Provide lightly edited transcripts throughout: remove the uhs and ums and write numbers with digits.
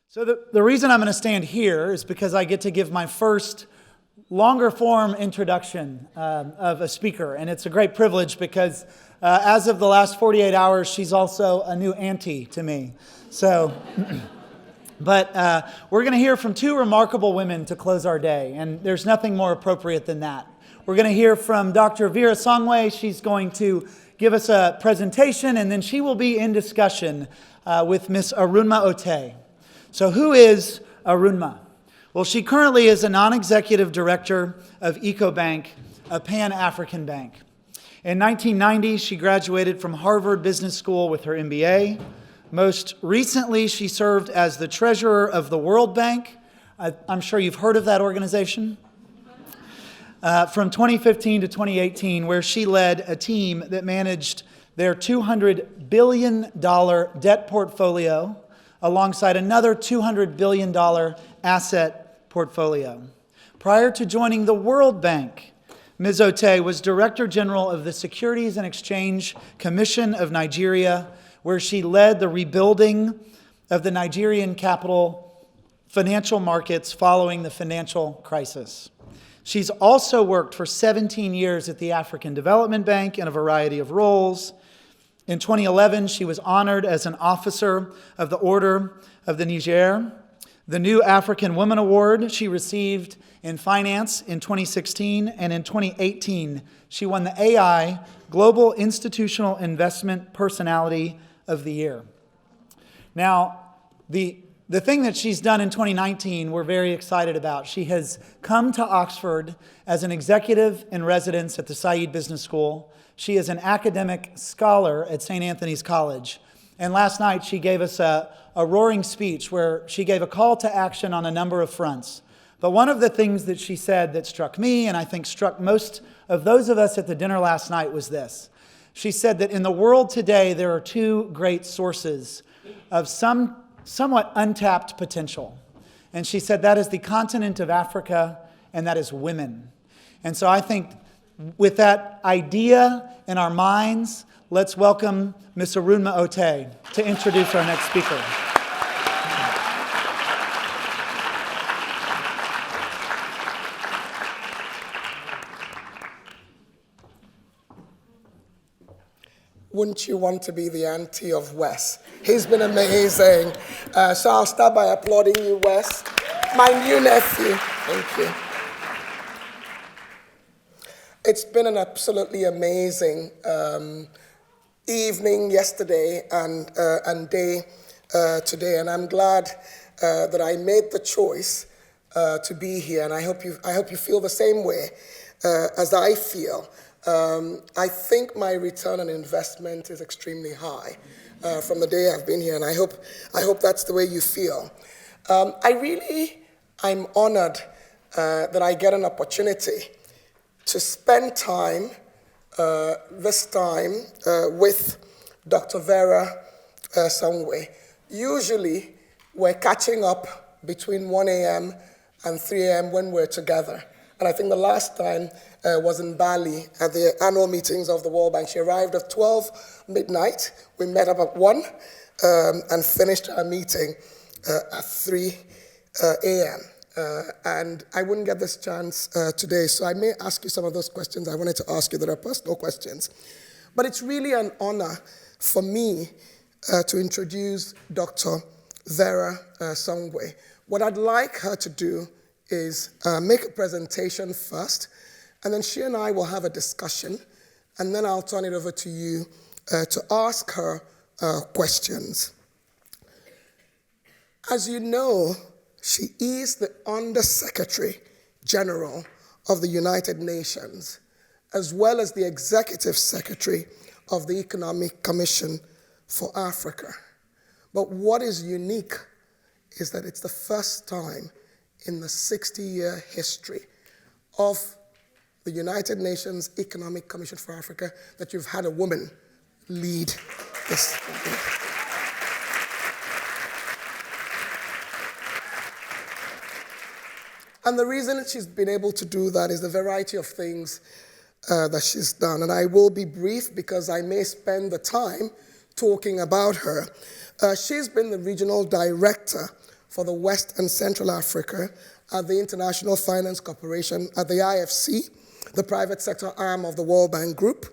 So the reason I'm going to stand here is because I get to give my first longer form introduction of a speaker. And it's a great privilege because as of the last 48 hours, she's also a new auntie to me. So, but we're going to hear from two remarkable women to close our day. And there's nothing more appropriate than that. We're going to hear from Dr. Vera Songwe. She's going to give us a presentation, and then she will be in discussion with Miss Arunma Oteh. So who is Arunma? Well, she currently is a non-executive director of EcoBank, a Pan-African bank. In 1990, she graduated from Harvard Business School with her MBA. Most recently, she served as the treasurer of the World Bank. I'm sure you've heard of that organization. From 2015 to 2018, where she led a team that managed their $200 billion debt portfolio alongside another $200 billion asset portfolio. Prior to joining the World Bank, Ms. Oteh was Director General of the Securities and Exchange Commission of Nigeria, where she led the rebuilding of the Nigerian capital financial markets following the financial crisis. She's also worked for 17 years at the African Development Bank in a variety of roles. In 2011, she was honored as an officer of the Order of the Niger. The New African Woman Award she received in finance in 2016, and in 2018, she won the AI Global Institutional Investment Personality of the Year. Now, the thing that she's done in 2019, we're very excited about. She has come to Oxford as an executive in residence at the Saïd Business School. She is an academic scholar at St. Anthony's College. And last night, she gave us a roaring speech where she gave a call to action on a number of fronts. But one of the things that she said that struck me, and I think struck most of those of us at the dinner last night, was this. She said that in the world today, there are two great sources of somewhat untapped potential. And she said that is the continent of Africa, and that is women. And so I think with that idea in our minds, let's welcome Ms. Arunma Oteh to introduce our next speaker. Wouldn't you want to be the auntie of Wes? He's been amazing. So I'll start by applauding you, Wes, my new nephew. Thank you. It's been an absolutely amazing evening yesterday and day today, and I'm glad that I made the choice to be here. And I hope you feel the same way as I feel. I think my return on investment is extremely high from the day I've been here, and I hope that's the way you feel. I'm honored that I get an opportunity to spend time, this time, with Dr. Vera Songwe. Usually, we're catching up between 1 a.m. and 3 a.m. when we're together. And I think the last time was in Bali at the annual meetings of the World Bank. She arrived at 12 midnight. We met up at 1 and finished our meeting at 3 a.m. And I wouldn't get this chance today, so I may ask you some of those questions I wanted to ask you that are personal questions. But it's really an honor for me to introduce Dr. Vera Songwe. What I'd like her to do is make a presentation first, and then she and I will have a discussion, and then I'll turn it over to you to ask her questions. As you know, she is the Under-Secretary General of the United Nations, as well as the Executive Secretary of the Economic Commission for Africa. But what is unique is that it's the first time in the 60-year history of the United Nations Economic Commission for Africa that you've had a woman lead this. And the reason she's been able to do that is the variety of things that she's done. And I will be brief because I may spend the time talking about her. She's been the regional director for the West and Central Africa at the International Finance Corporation, at the IFC, the private sector arm of the World Bank Group.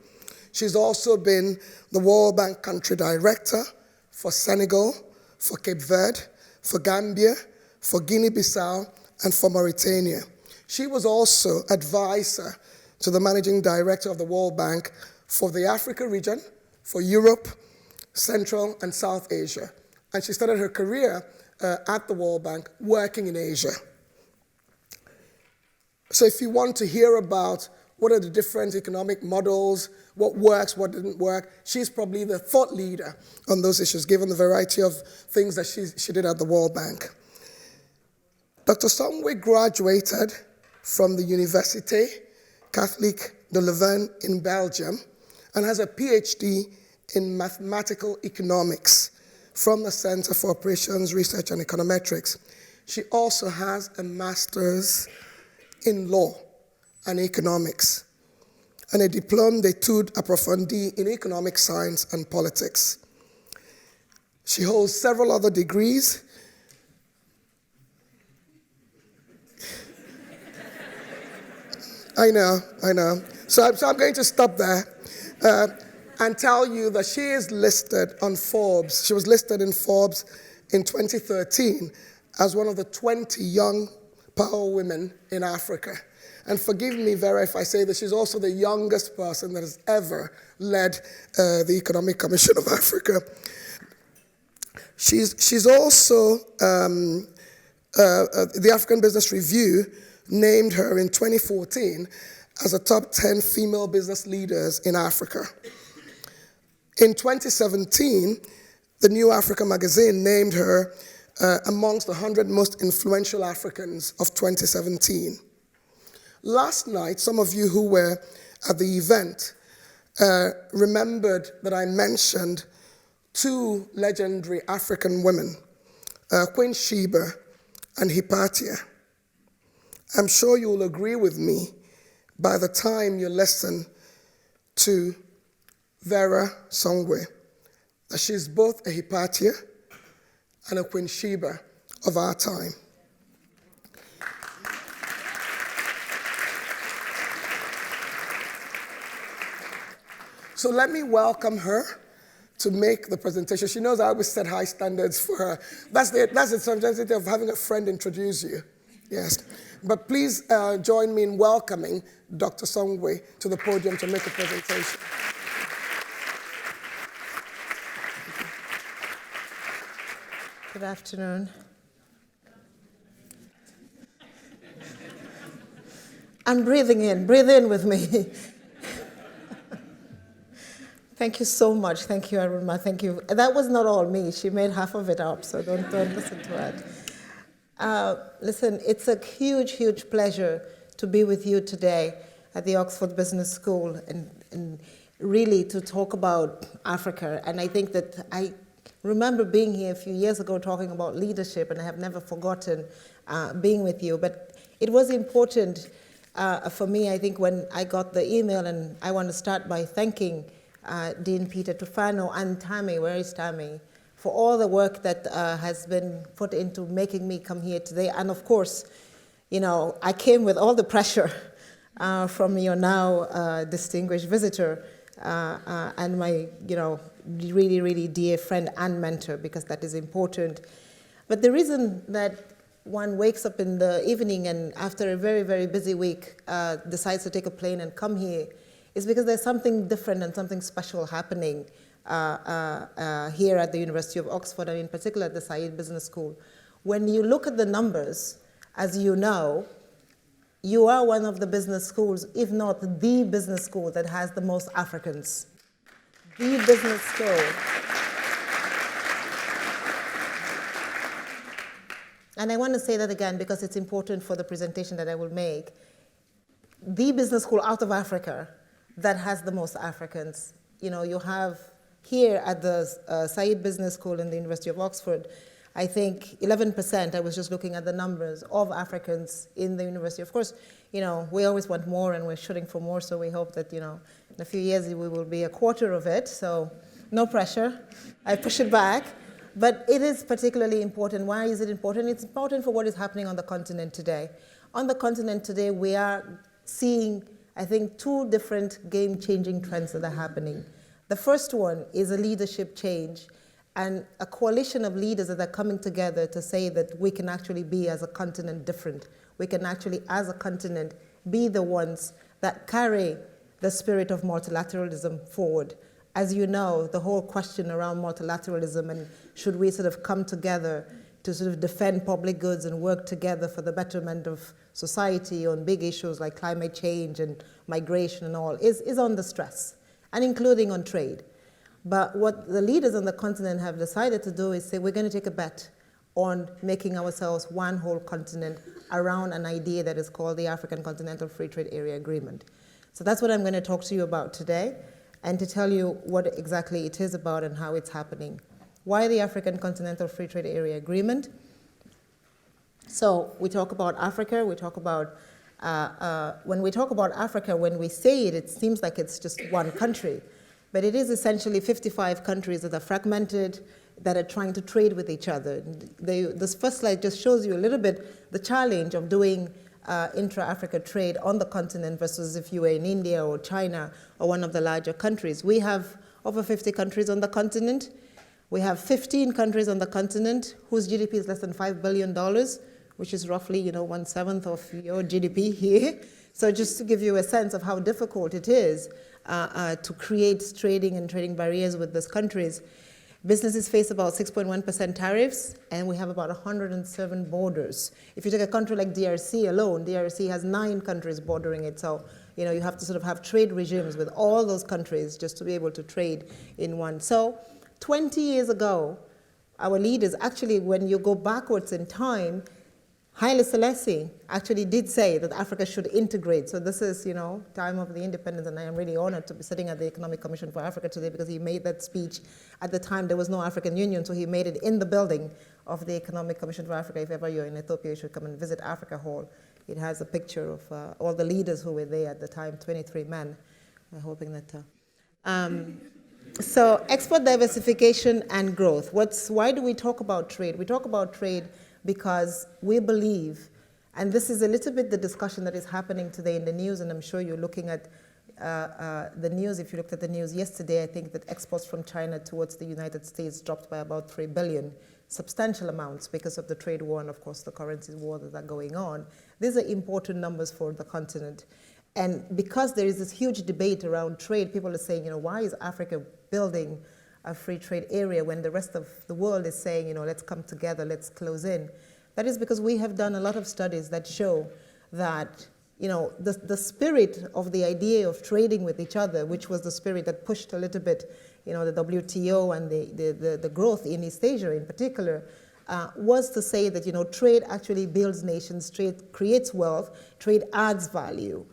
She's also been the World Bank Country Director for Senegal, for Cape Verde, for Gambia, for Guinea-Bissau, and for Mauritania. She was also advisor to the Managing Director of the World Bank for the Africa region, for Europe, Central and South Asia. And she started her career at the World Bank working in Asia. So if you want to hear about what are the different economic models, what works, what didn't work, she's probably the thought leader on those issues, given the variety of things that she did at the World Bank. Dr. Songwe graduated from the Université Catholique de Leuven in Belgium and has a PhD in mathematical economics from the Center for Operations Research and Econometrics. She also has a master's in law and economics and a diplôme d'études approfondies in economic science and politics. She holds several other degrees. I know. So I'm going to stop there and tell you that she is listed on Forbes. She was listed in Forbes in 2013 as one of the 20 young power women in Africa. And forgive me, Vera, if I say that she's also the youngest person that has ever led the Economic Commission of Africa. She's also, the African Business Review named her in 2014 as a top 10 female business leaders in Africa. In 2017, the New Africa magazine named her amongst the 100 most influential Africans of 2017. Last night, some of you who were at the event remembered that I mentioned two legendary African women, Queen Sheba and Hypatia. I'm sure you will agree with me by the time you listen to Vera Songwe that she's both a Hypatia and a Queen Sheba of our time. So let me welcome her to make the presentation. She knows I always set high standards for her. That's the simplicity of having a friend introduce you. Yes. But please join me in welcoming Dr. Songwe to the podium to make a presentation. Good afternoon. I'm breathing in. Breathe in with me. Thank you so much. Thank you, Arunma. Thank you. That was not all me. She made half of it up, so don't listen to it. Listen, it's a huge, huge pleasure to be with you today at the Oxford Business School and really to talk about Africa. And I think that I remember being here a few years ago talking about leadership, and I have never forgotten being with you. But it was important for me, I think, when I got the email, and I want to start by thanking Dean Peter Tufano and Tammy, where is Tammy, for all the work that has been put into making me come here today. And of course, you know, I came with all the pressure from your now distinguished visitor and my, you know, really, really dear friend and mentor, because that is important. But the reason that one wakes up in the evening and after a very, very busy week decides to take a plane and come here is because there's something different and something special happening here at the University of Oxford, and in particular at the Saïd Business School. When you look at the numbers, as you know, you are one of the business schools, if not the business school, that has the most Africans. The business school. And I want to say that again because it's important for the presentation that I will make. The business school out of Africa that has the most Africans. You know, you have here at the Saïd Business School in the University of Oxford, I think 11%, I was just looking at the numbers, of Africans in the university. Of course, you know, we always want more and we're shooting for more, so we hope that, you know, in a few years we will be a quarter of it, so no pressure. I push it back. But it is particularly important. Why is it important? It's important for what is happening on the continent today. On the continent today, we are seeing, I think, two different game-changing trends that are happening. The first one is a leadership change and a coalition of leaders that are coming together to say that we can actually be, as a continent, different. We can actually, as a continent, be the ones that carry the spirit of multilateralism forward. As you know, the whole question around multilateralism and should we sort of come together to sort of defend public goods and work together for the betterment of society on big issues like climate change and migration and all is under stress, and including on trade. But what the leaders on the continent have decided to do is say we're going to take a bet on making ourselves one whole continent around an idea that is called the African Continental Free Trade Area Agreement. So that's what I'm going to talk to you about today, and to tell you what exactly it is about and how it's happening. Why the African Continental Free Trade Area Agreement? So we talk about Africa, we talk about, when we talk about Africa, when we say it, it seems like it's just one country. But it is essentially 55 countries that are fragmented, that are trying to trade with each other. This first slide just shows you a little bit the challenge of doing intra-Africa trade on the continent versus if you were in India or China or one of the larger countries. We have over 50 countries on the continent. We have 15 countries on the continent whose GDP is less than $5 billion, which is roughly, 1/7 of your GDP here. So just to give you a sense of how difficult it is to create trading barriers with these countries. Businesses face about 6.1% tariffs, and we have about 107 borders. If you take a country like DRC alone, DRC has 9 countries bordering it. So, you have to sort of have trade regimes with all those countries just to be able to trade in one. So 20 years ago, our leaders, actually, when you go backwards in time, Haile Selassie actually did say that Africa should integrate. So this is, time of the independence, and I am really honored to be sitting at the Economic Commission for Africa today because he made that speech. At the time, there was no African Union, so he made it in the building of the Economic Commission for Africa. If ever you're in Ethiopia, you should come and visit Africa Hall. It has a picture of all the leaders who were there at the time, 23 men. I'm hoping that... So export diversification and growth. Why do we talk about trade? We talk about trade because we believe, and this is a little bit the discussion that is happening today in the news, and I'm sure you're looking at the news. If you looked at the news yesterday, I think that exports from China towards the United States dropped by about 3 billion, substantial amounts because of the trade war and, of course, the currency war that are going on. These are important numbers for the continent. And because there is this huge debate around trade, people are saying, why is Africa building a free trade area when the rest of the world is saying, let's come together, let's close in? That is because we have done a lot of studies that show that, the spirit of the idea of trading with each other, which was the spirit that pushed a little bit, the WTO and the growth in East Asia in particular, was to say that, trade actually builds nations, trade creates wealth, trade adds value.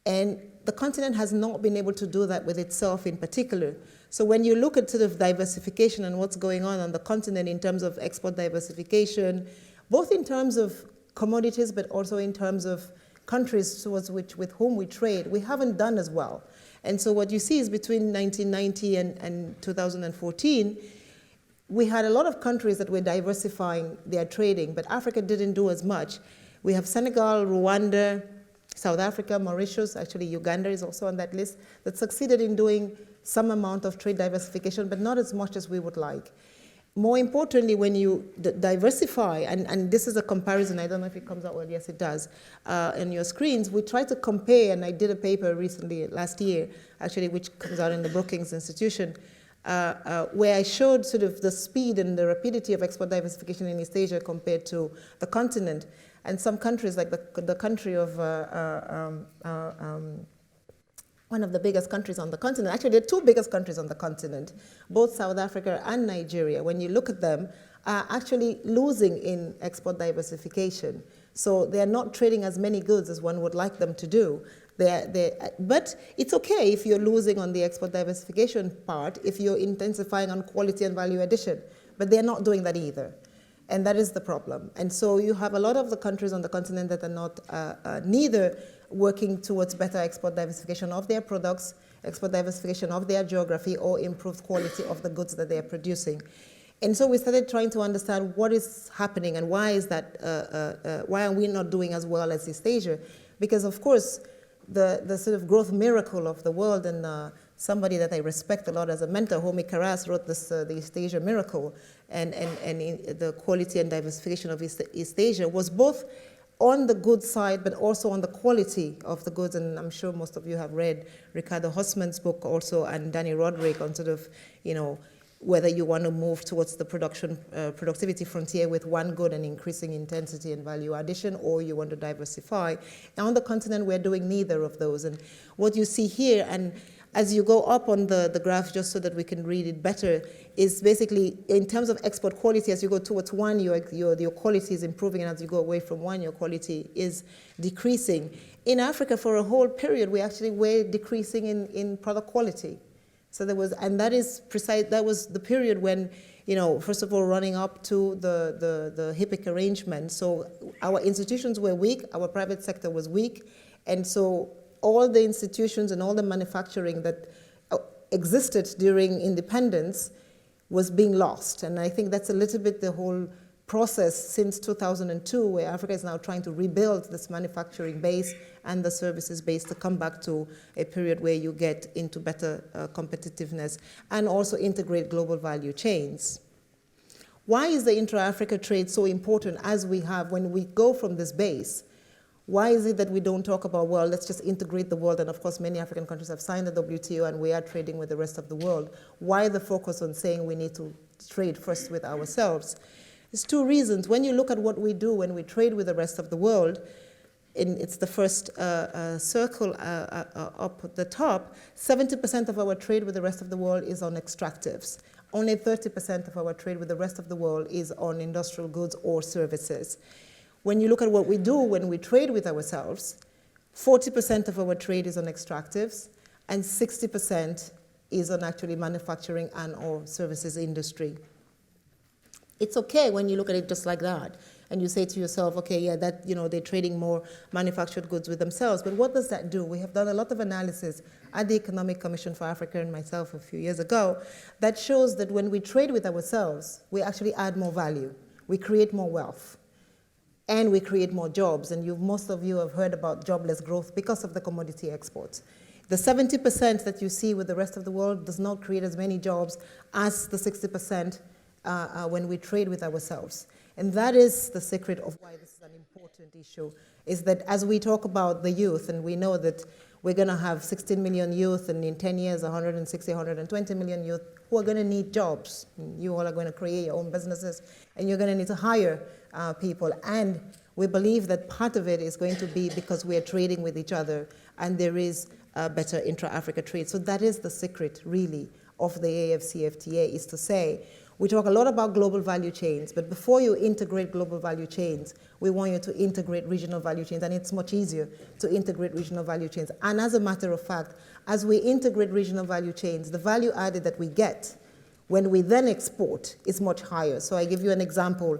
And the continent has not been able to do that with itself in particular. So when you look at sort of diversification and what's going on the continent in terms of export diversification, both in terms of commodities, but also in terms of countries with whom we trade, we haven't done as well. And so what you see is between 1990 and 2014, we had a lot of countries that were diversifying their trading, but Africa didn't do as much. We have Senegal, Rwanda, South Africa, Mauritius, actually Uganda is also on that list, that succeeded in doing some amount of trade diversification, but not as much as we would like. More importantly, when you diversify, and this is a comparison, I don't know if it comes out well, yes it does, on your screens, we try to compare, and I did a paper recently, last year, actually, which comes out in the Brookings Institution, where I showed sort of the speed and the rapidity of export diversification in East Asia compared to the continent. And some countries, like the country of one of the biggest countries on the continent, actually the 2 biggest countries on the continent, both South Africa and Nigeria, when you look at them, are actually losing in export diversification. So they are not trading as many goods as one would like them to do. But it's okay if you're losing on the export diversification part, if you're intensifying on quality and value addition. But they're not doing that either. And that is the problem. And so you have a lot of the countries on the continent that are not neither working towards better export diversification of their products, export diversification of their geography, or improved quality of the goods that they are producing. And so we started trying to understand what is happening and why is that, why are we not doing as well as East Asia? Because of course, the sort of growth miracle of the world, and somebody that I respect a lot as a mentor, Homi Karas, wrote this, the East Asia Miracle, and the quality and diversification of East Asia was both on the good side, but also on the quality of the goods. And I'm sure most of you have read Ricardo Hosman's book also, and Danny Roderick on sort of, whether you want to move towards the productivity frontier with one good and increasing intensity and value addition, or you want to diversify. And on the continent, we're doing neither of those. And what you see here, and as you go up on the graph, just so that we can read it better, is basically in terms of export quality, as you go towards one, your quality is improving, and as you go away from one, your quality is decreasing. In Africa, for a whole period, we actually were decreasing in product quality. So there was, and that is precise, that was the period when, first of all, running up to the HIPC arrangement. So our institutions were weak, our private sector was weak, and so all the institutions and all the manufacturing that existed during independence was being lost. And I think that's a little bit the whole process since 2002, where Africa is now trying to rebuild this manufacturing base and the services base to come back to a period where you get into better competitiveness and also integrate global value chains. Why is the intra-Africa trade so important as we have when we go from this base? Why is it that we don't talk about, well, let's just integrate the world? And of course, many African countries have signed the WTO and we are trading with the rest of the world. Why the focus on saying we need to trade first with ourselves? There's two reasons. When you look at what we do when we trade with the rest of the world, it's the first circle up at the top, 70% of our trade with the rest of the world is on extractives. Only 30% of our trade with the rest of the world is on industrial goods or services. When you look at what we do when we trade with ourselves, 40% of our trade is on extractives, and 60% is on actually manufacturing and or services industry. It's okay when you look at it just like that, and you say to yourself, okay, yeah, that, they're trading more manufactured goods with themselves, but what does that do? We have done a lot of analysis at the Economic Commission for Africa and myself a few years ago that shows that when we trade with ourselves, we actually add more value, we create more wealth, and we create more jobs. And most of you have heard about jobless growth because of the commodity exports. The 70% that you see with the rest of the world does not create as many jobs as the 60% when we trade with ourselves. And that is the secret of why this is an important issue, is that as we talk about the youth, and we know that we're going to have 16 million youth, and in 10 years, 160, 120 million youth who are going to need jobs. You all are going to create your own businesses, and you're going to need to hire people. And we believe that part of it is going to be because we are trading with each other, and there is better intra-Africa trade. So that is the secret, really, of the AFCFTA, is to say, we talk a lot about global value chains, but before you integrate global value chains, we want you to integrate regional value chains, and it's much easier to integrate regional value chains. And as a matter of fact, as we integrate regional value chains, the value added that we get when we then export is much higher. So I give you an example.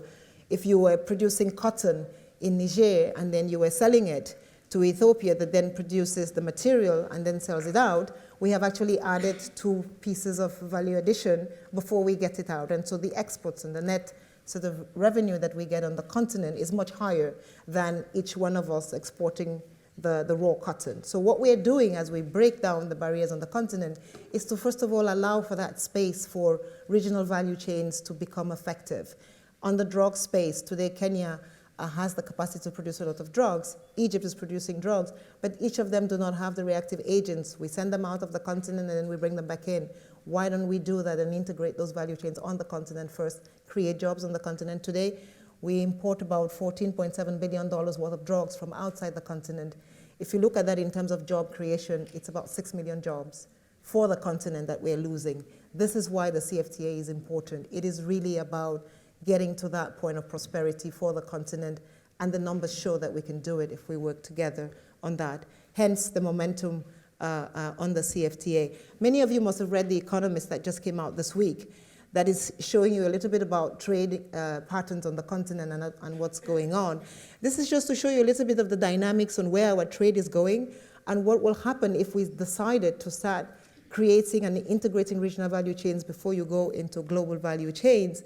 If you were producing cotton in Niger and then you were selling it to Ethiopia that then produces the material and then sells it out, we have actually added 2 pieces of value addition before we get it out. And so the exports and the net sort of revenue that we get on the continent is much higher than each one of us exporting the raw cotton. So what we're doing as we break down the barriers on the continent is to first of all allow for that space for regional value chains to become effective. On the drug space, today Kenya has the capacity to produce a lot of drugs. Egypt is producing drugs, but each of them do not have the reactive agents. We send them out of the continent and then we bring them back in. Why don't we do that and integrate those value chains on the continent first, create jobs on the continent? Today, we import about $14.7 billion worth of drugs from outside the continent. If you look at that in terms of job creation, it's about 6 million jobs for the continent that we're losing. This is why the CFTA is important. It is really about getting to that point of prosperity for the continent, and the numbers show that we can do it if we work together on that. Hence the momentum on the CFTA. Many of you must have read The Economist that just came out this week, that is showing you a little bit about trade patterns on the continent and what's going on. This is just to show you a little bit of the dynamics on where our trade is going and what will happen if we decided to start creating and integrating regional value chains before you go into global value chains.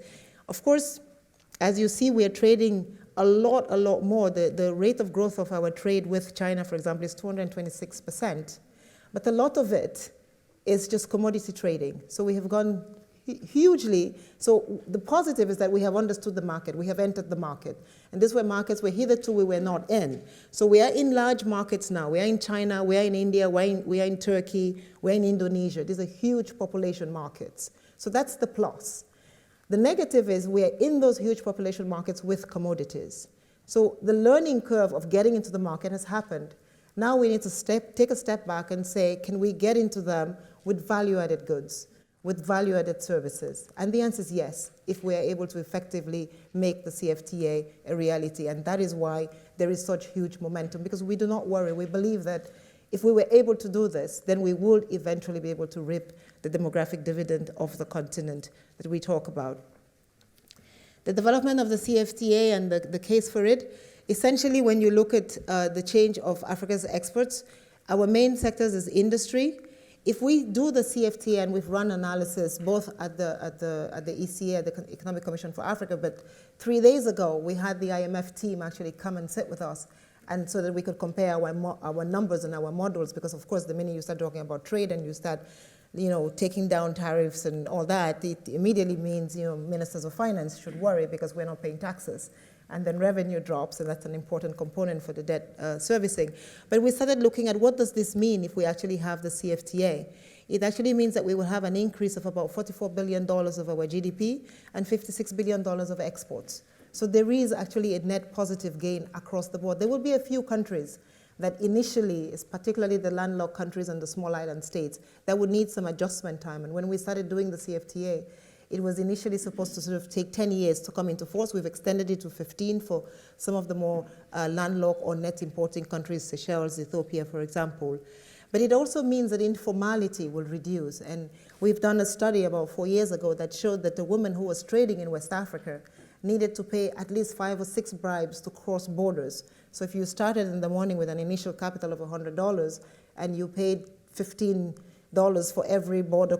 Of course, as you see, we are trading a lot more. The rate of growth of our trade with China, for example, is 226%. But a lot of it is just commodity trading. So we have gone hugely. So the positive is that we have understood the market. We have entered the market. And these were markets where hitherto we were not in. So we are in large markets now. We are in China, we are in India, we are in Turkey, we are in Indonesia. These are huge population markets. So that's the plus. The negative is we are in those huge population markets with commodities. So the learning curve of getting into the market has happened. Now we need to take a step back and say, can we get into them with value-added goods, with value-added services? And the answer is yes, if we are able to effectively make the CFTA a reality. And that is why there is such huge momentum, because we do not worry. We believe that if we were able to do this, then we would eventually be able to reap the demographic dividend of the continent that we talk about. The development of the CFTA and the case for it, essentially when you look at the change of Africa's exports, our main sectors is industry. If we do the CFTA, and we've run analysis both at the ECA, at the Economic Commission for Africa, but 3 days ago we had the IMF team actually come and sit with us, and so that we could compare our numbers and our models, because of course the minute you start talking about trade and you start taking down tariffs and all that, it immediately means ministers of finance should worry because we're not paying taxes. And then revenue drops, and that's an important component for the debt servicing. But we started looking at what does this mean if we actually have the CFTA. It actually means that we will have an increase of about $44 billion of our GDP and $56 billion of exports. So there is actually a net positive gain across the board. There will be a few countries that initially, particularly the landlocked countries and the small island states, that would need some adjustment time. And when we started doing the CFTA, it was initially supposed to sort of take 10 years to come into force. We've extended it to 15 for some of the more landlocked or net importing countries, Seychelles, Ethiopia, for example. But it also means that informality will reduce. And we've done a study about 4 years ago that showed that the woman who was trading in West Africa needed to pay at least 5 or 6 bribes to cross borders. So if you started in the morning with an initial capital of $100 and you paid $15 for every border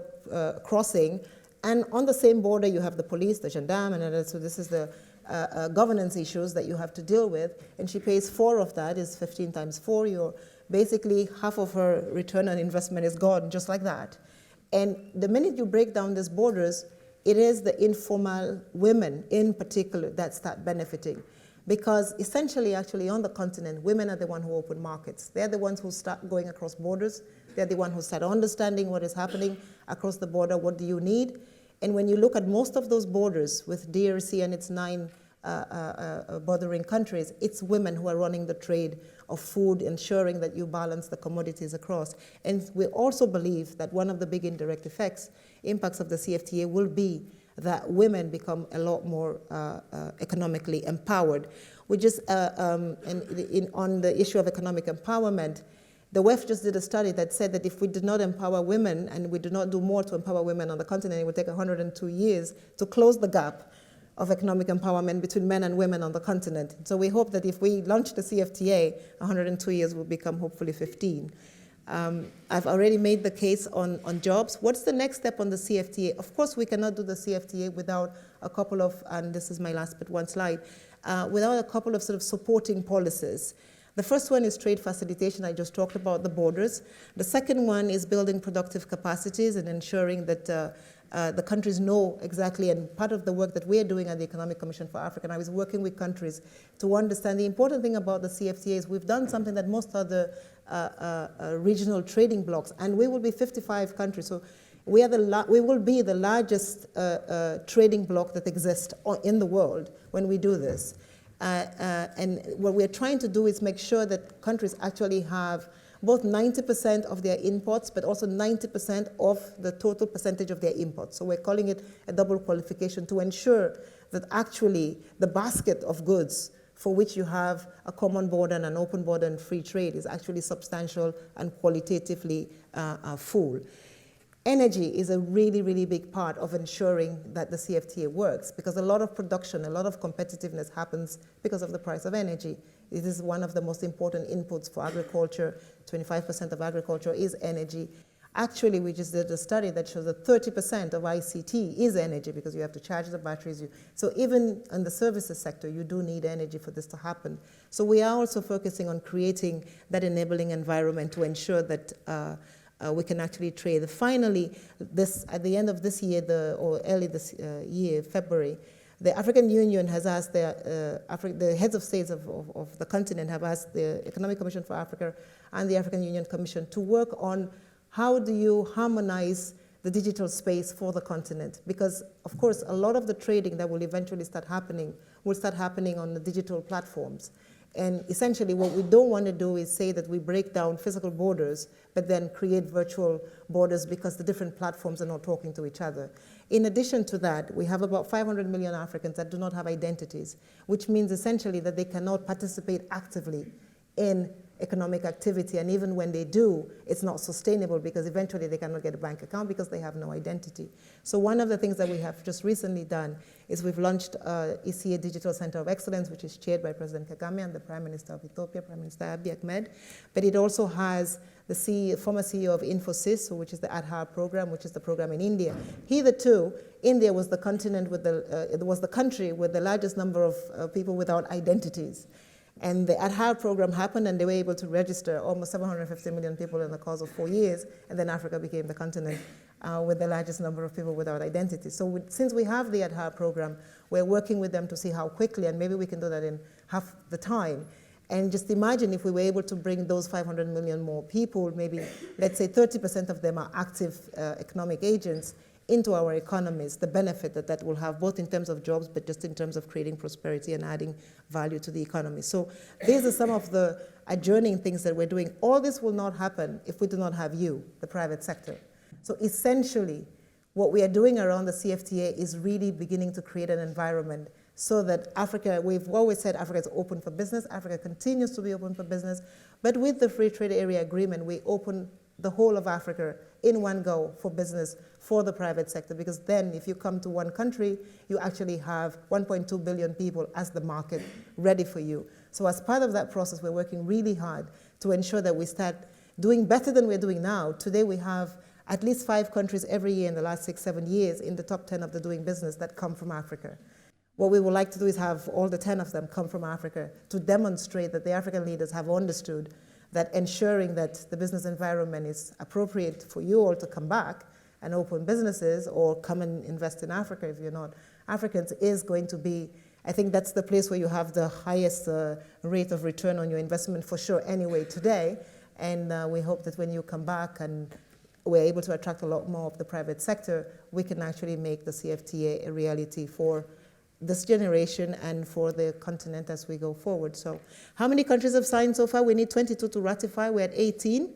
crossing, and on the same border you have the police, the gendarme, and so this is the governance issues that you have to deal with, and she pays 4 of that, is 15 times 4, you're basically half of her return on investment is gone, just like that. And the minute you break down these borders, it is the informal women in particular that start benefiting. Because essentially, actually, on the continent, women are the ones who open markets. They're the ones who start going across borders. They're the ones who start understanding what is happening across the border, what do you need. And when you look at most of those borders with DRC and its 9 bordering countries, it's women who are running the trade of food, ensuring that you balance the commodities across. And we also believe that one of the big indirect impacts of the CFTA will be that women become a lot more economically empowered. We just, on the issue of economic empowerment, the WEF just did a study that said that if we did not empower women and we do not do more to empower women on the continent, it would take 102 years to close the gap of economic empowerment between men and women on the continent. So we hope that if we launch the CFTA, 102 years will become hopefully 15. I've already made the case on jobs. What's the next step on the CFTA? Of course, we cannot do the CFTA without a couple of, and this is my last but one slide, without a couple of sort of supporting policies. The first one is trade facilitation. I just talked about the borders. The second one is building productive capacities and ensuring that the countries know exactly, and part of the work that we're doing at the Economic Commission for Africa, and I was working with countries to understand the important thing about the CFTA is we've done something that most other regional trading blocks, and we will be 55 countries. So we will be the largest trading bloc that exists in the world when we do this. And what we're trying to do is make sure that countries actually have both 90% of their imports, but also 90% of the total percentage of their imports. So we're calling it a double qualification to ensure that actually the basket of goods for which you have a common border and an open border and free trade is actually substantial and qualitatively full. Energy is a really, really big part of ensuring that the CFTA works, because a lot of production, a lot of competitiveness happens because of the price of energy. It is one of the most important inputs for agriculture. 25% of agriculture is energy. Actually, we just did a study that shows that 30% of ICT is energy because you have to charge the batteries. So even in the services sector, you do need energy for this to happen. So we are also focusing on creating that enabling environment to ensure that we can actually trade. Finally, at the end of this year, or early this year, February, the African Union has asked the heads of states of the continent have asked the Economic Commission for Africa and the African Union Commission to work on how do you harmonize the digital space for the continent? Because, of course, a lot of the trading that will eventually start happening will start happening on the digital platforms. And essentially what we don't want to do is say that we break down physical borders, but then create virtual borders because the different platforms are not talking to each other. In addition to that, we have about 500 million Africans that do not have identities, which means essentially that they cannot participate actively in economic activity, and even when they do, it's not sustainable because eventually they cannot get a bank account because they have no identity. So one of the things that we have just recently done is we've launched ECA Digital Center of Excellence, which is chaired by President Kagame and the Prime Minister of Ethiopia, Prime Minister Abiy Ahmed. But it also has the former CEO of Infosys, which is the ADHAR program, which is the program in India. Hitherto, India was the continent with the country with the largest number of people without identities. And the ADHAR program happened, and they were able to register almost 750 million people in the course of 4 years, and then Africa became the continent with the largest number of people without identity. So since we have the ADHAR program, we're working with them to see how quickly, and maybe we can do that in half the time. And just imagine if we were able to bring those 500 million more people, maybe let's say 30% of them are active economic agents, into our economies, the benefit that that will have, both in terms of jobs, but just in terms of creating prosperity and adding value to the economy. So these are some of the adjourning things that we're doing. All this will not happen if we do not have you, the private sector. So essentially, what we are doing around the CFTA is really beginning to create an environment so that Africa, we've always said Africa is open for business. Africa continues to be open for business. But with the Free Trade Area Agreement, we open the whole of Africa in one go for business for the private sector, because then if you come to one country, you actually have 1.2 billion people as the market ready for you. So as part of that process, we're working really hard to ensure that we start doing better than we're doing now. Today we have at least 5 countries every year in the last 6-7 years in the top 10 of the doing business that come from Africa. What we would like to do is have all the 10 of them come from Africa to demonstrate that the African leaders have understood that ensuring that the business environment is appropriate for you all to come back and open businesses or come and invest in Africa if you're not Africans is going to be, I think that's the place where you have the highest rate of return on your investment for sure anyway today. And we hope that when you come back and we're able to attract a lot more of the private sector, we can actually make the CFTA a reality for this generation and for the continent as we go forward. So how many countries have signed so far? We need 22 to ratify. We're at 18.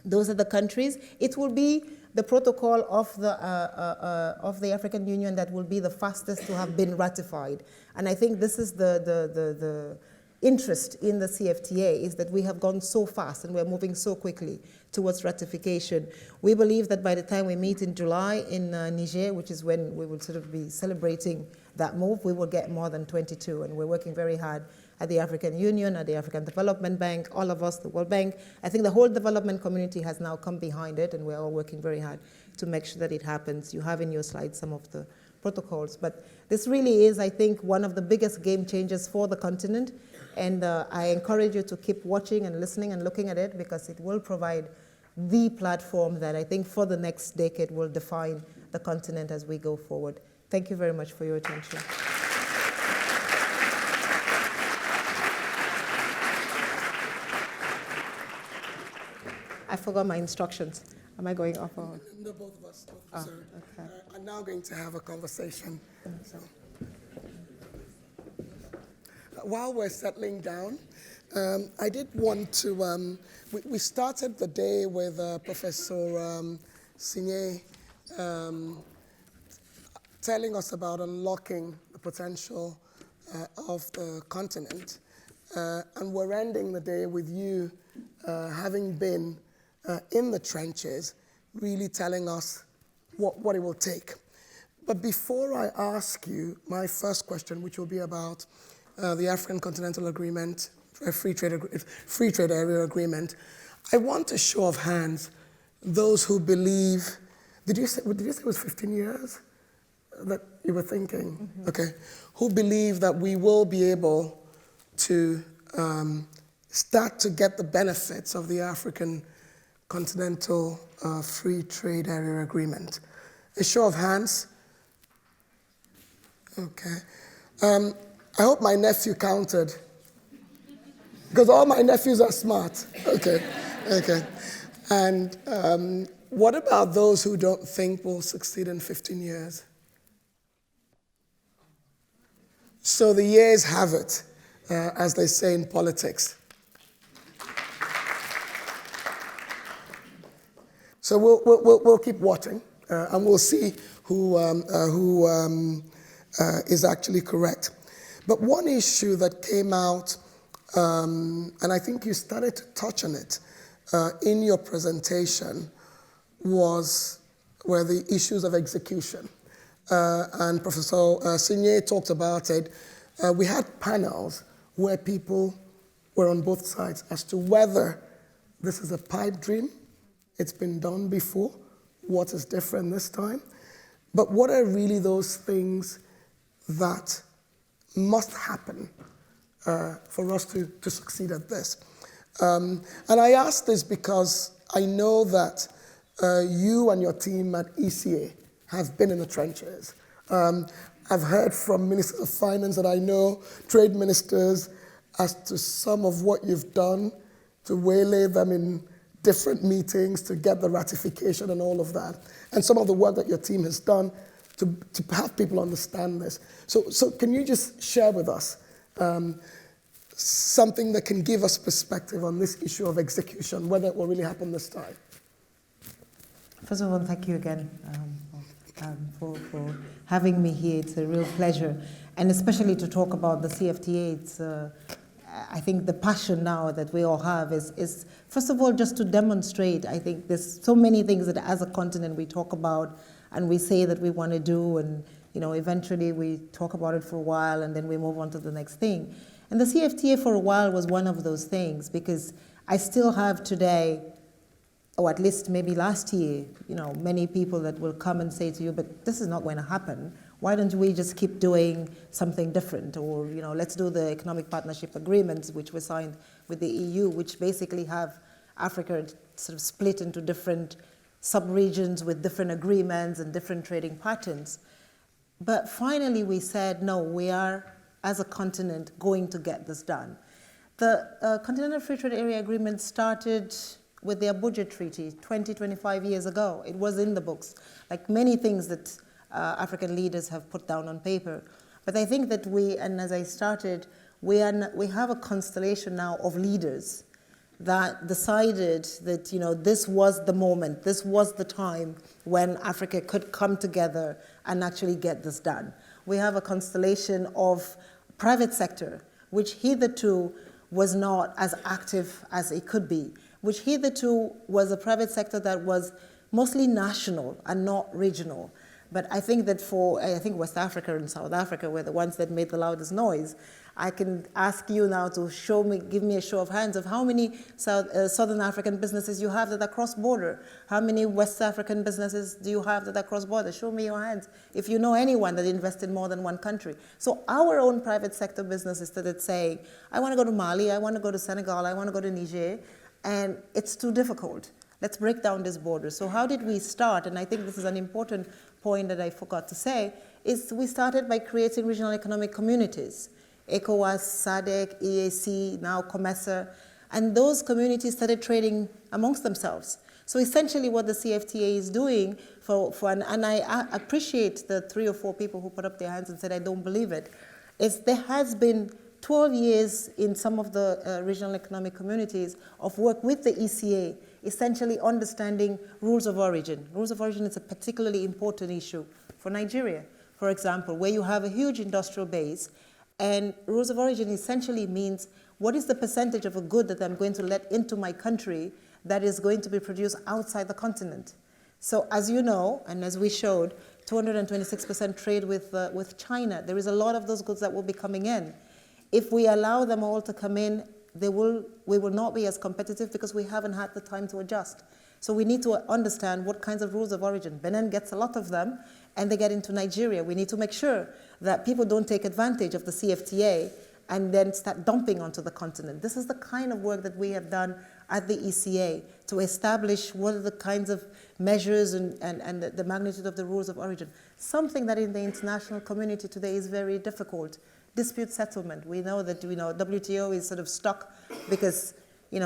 Those are the countries. It will be the protocol of the African Union that will be the fastest to have been ratified. And I think this is the interest in the CFTA, is that we have gone so fast and we're moving so quickly towards ratification. We believe that by the time we meet in July in Niger, which is when we will sort of be celebrating that move, we will get more than 22. And we're working very hard at the African Union, at the African Development Bank, all of us, the World Bank. I think the whole development community has now come behind it, and we're all working very hard to make sure that it happens. You have in your slides some of the protocols. But this really is, I think, one of the biggest game changers for the continent. And I encourage you to keep watching and listening and looking at it, because it will provide the platform that I think for the next decade will define the continent as we go forward. Thank you very much for your attention. I forgot my instructions. Am I going off? Or? No, both of us. Okay. are now going to have a conversation. So, while we're settling down, I did want to, we started the day with Professor Signe telling us about unlocking the potential of the continent. And we're ending the day with you having been in the trenches, really telling us what it will take. But before I ask you my first question, which will be about the African Continental Agreement, Free Trade Area Agreement, I want a show of hands. those who believe, did you say it was 15 years that you were thinking? Mm-hmm. Okay. Who believe that we will be able to start to get the benefits of the African Continental Free Trade Area Agreement? A show of hands. Okay. I hope my nephew counted, because all my nephews are smart. Okay. Okay. And what about those who don't think we'll succeed in 15 years? So the years have it, as they say in politics. So we'll keep watching, and we'll see who is actually correct. But one issue that came out, and I think you started to touch on it in your presentation, were the issues of execution. And Professor Songwe talked about it. We had panels where people were on both sides as to whether this is a pipe dream, it's been done before, what is different this time, but what are really those things that must happen for us to succeed at this. And I ask this because I know that you and your team at ECA have been in the trenches. I've heard from ministers of finance that I know, trade ministers, as to some of what you've done to waylay them in different meetings to get the ratification and all of that, and some of the work that your team has done to have people understand this. So can you just share with us something that can give us perspective on this issue of execution, whether it will really happen this time? First of all, thank you again for having me here. It's a real pleasure, and especially to talk about the CFTA. It's I think the passion now that we all have is first of all just to demonstrate. I think there's so many things that as a continent we talk about and we say that we want to do, and eventually we talk about it for a while and then we move on to the next thing. And the CFTA for a while was one of those things, because I still have today, or at least maybe last year, many people that will come and say to you, but this is not going to happen. Why don't we just keep doing something different? Or, let's do the economic partnership agreements, which were signed with the EU, which basically have Africa sort of split into different sub-regions with different agreements and different trading patterns. But finally we said, no, we are, as a continent, going to get this done. The Continental Free Trade Area Agreement started with the Abuja Treaty 25 years ago. It was in the books, like many things that African leaders have put down on paper. But I think that and as I started, we have a constellation now of leaders that decided that this was the moment, this was the time when Africa could come together and actually get this done. We have a constellation of private sector, which hitherto was not as active as it could be, which hitherto was a private sector that was mostly national and not regional. But I think that I think West Africa and South Africa were the ones that made the loudest noise. I can ask you now to give me a show of hands of how many Southern African businesses you have that are cross-border. How many West African businesses do you have that are cross-border? Show me your hands if you know anyone that invested in more than one country. So our own private sector businesses started saying, I want to go to Mali, I want to go to Senegal, I want to go to Niger, and it's too difficult. Let's break down this border. So how did we start? And I think this is an important point that I forgot to say, is we started by creating regional economic communities. ECOWAS, SADC, EAC, now COMESA, and those communities started trading amongst themselves. So essentially what the CFTA is doing, and I appreciate the 3 or 4 people who put up their hands and said, I don't believe it, is there has been 12 years in some of the regional economic communities of work with the ECA, essentially understanding rules of origin. Rules of origin is a particularly important issue for Nigeria, for example, where you have a huge industrial base, and rules of origin essentially means what is the percentage of a good that I'm going to let into my country that is going to be produced outside the continent. So as you know, and as we showed, 226% trade with China. There is a lot of those goods that will be coming in. If we allow them all to come in, we will not be as competitive because we haven't had the time to adjust. So we need to understand what kinds of rules of origin. Benin gets a lot of them, and they get into Nigeria. We need to make sure that people don't take advantage of the CFTA and then start dumping onto the continent. This is the kind of work that we have done at the ECA to establish what are the kinds of measures and the magnitude of the rules of origin. Something that in the international community today is very difficult. Dispute settlement. We know that WTO is sort of stuck because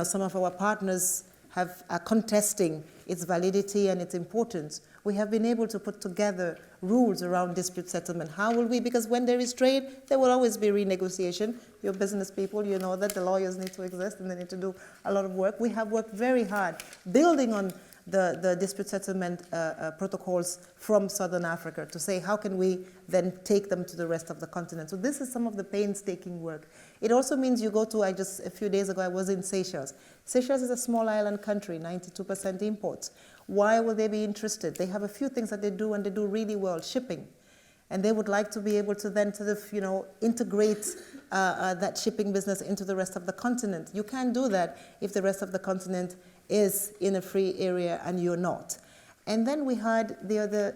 some of our partners are contesting its validity and its importance. We have been able to put together rules around dispute settlement. How will we? Because when there is trade, there will always be renegotiation. You're business people, you know that the lawyers need to exist and they need to do a lot of work. We have worked very hard building on the dispute settlement protocols from Southern Africa to say how can we then take them to the rest of the continent. So this is some of the painstaking work. It also means you go to, a few days ago I was in Seychelles. Seychelles is a small island country, 92% imports. Why will they be interested? They have a few things that they do and they do really well, shipping. And they would like to be able to then sort of, integrate that shipping business into the rest of the continent. You can't do that if the rest of the continent is in a free area and you're not. And then we had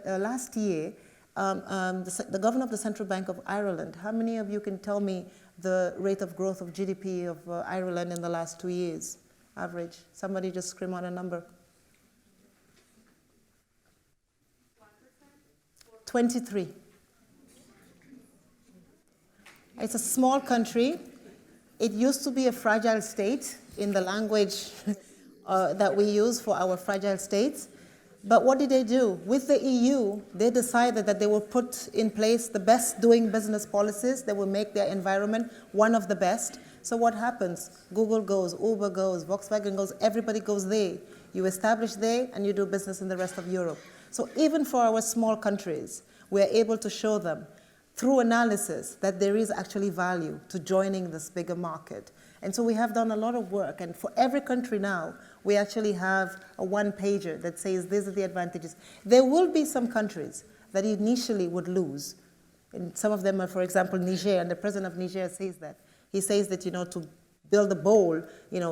last year, the governor of the Central Bank of Ireland. How many of you can tell me the rate of growth of GDP of Ireland in the last 2 years, average? Somebody just scream out a number. 23. It's a small country. It used to be a fragile state in the language that we use for our fragile states. But what did they do? With the EU, they decided that they will put in place the best doing business policies. They will make their environment one of the best. So what happens? Google goes, Uber goes, Volkswagen goes, everybody goes there. You establish there and you do business in the rest of Europe. So even for our small countries, we're able to show them through analysis that there is actually value to joining this bigger market. And so we have done a lot of work. And for every country now, we actually have a one-pager that says these are the advantages. There will be some countries that initially would lose. And some of them are, for example, Niger, and the president of Niger says that. He says that, to build a bowl,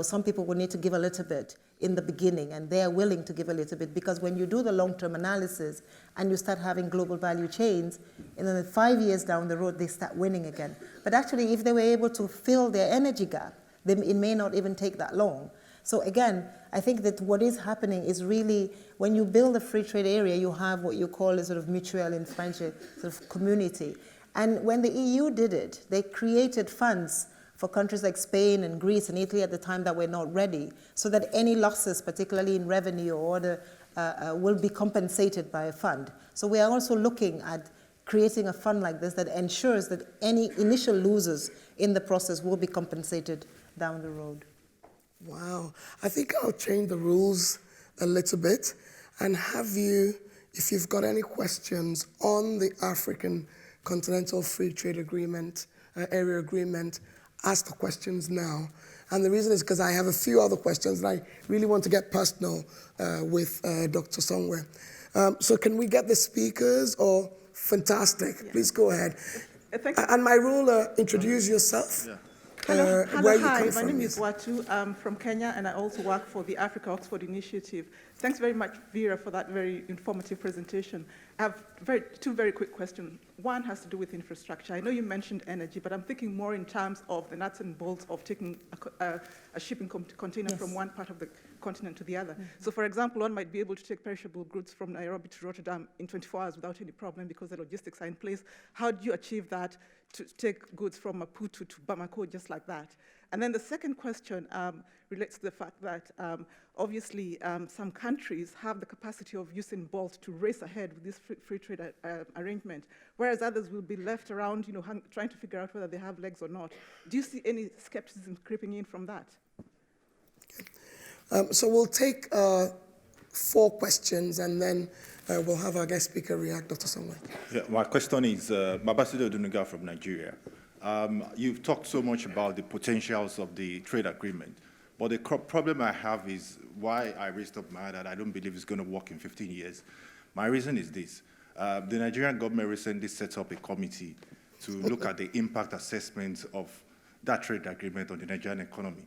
some people will need to give a little bit in the beginning, and they are willing to give a little bit, because when you do the long-term analysis and you start having global value chains, and then 5 years down the road, they start winning again. But actually, if they were able to fill their energy gap, then it may not even take that long. So again, I think that what is happening is really, when you build a free trade area, you have what you call a sort of mutual in French, sort of community. And when the EU did it, they created funds for countries like Spain and Greece and Italy at the time that were not ready, so that any losses, particularly in revenue or order, will be compensated by a fund. So we are also looking at creating a fund like this that ensures that any initial losers in the process will be compensated down the road. Wow. I think I'll change the rules a little bit and have you, if you've got any questions on the African Continental Free Trade Agreement, Area Agreement, ask the questions now. And the reason is because I have a few other questions and I really want to get personal with Dr. Songwe. So can we get the speakers? Or fantastic, yeah. Please go ahead. Thanks. And my rule, introduce yourself. Yeah. Hello, hi, my name is Watu. I'm from Kenya, and I also work for the Africa Oxford Initiative. Thanks very much, Vera, for that very informative presentation. I have two very quick questions. One has to do with infrastructure. I know you mentioned energy, but I'm thinking more in terms of the nuts and bolts of taking a shipping container yes. from one part of the continent to the other. Mm-hmm. So, for example, one might be able to take perishable goods from Nairobi to Rotterdam in 24 hours without any problem because the logistics are in place. How do you achieve that, to take goods from Maputo to Bamako just like that? And then the second question relates to the fact that obviously some countries have the capacity of Usain Bolt to race ahead with this free trade arrangement, whereas others will be left around, trying to figure out whether they have legs or not. Do you see any skepticism creeping in from that? So we'll take 4 questions and then we'll have our guest speaker react, Dr. Songwe. Yeah, my question is, Mabasido Dunuga from Nigeria. You've talked so much about the potentials of the trade agreement, but the problem I have is why I raised up my hand that I don't believe it's going to work in 15 years. My reason is this. The Nigerian government recently set up a committee to look at the impact assessments of that trade agreement on the Nigerian economy.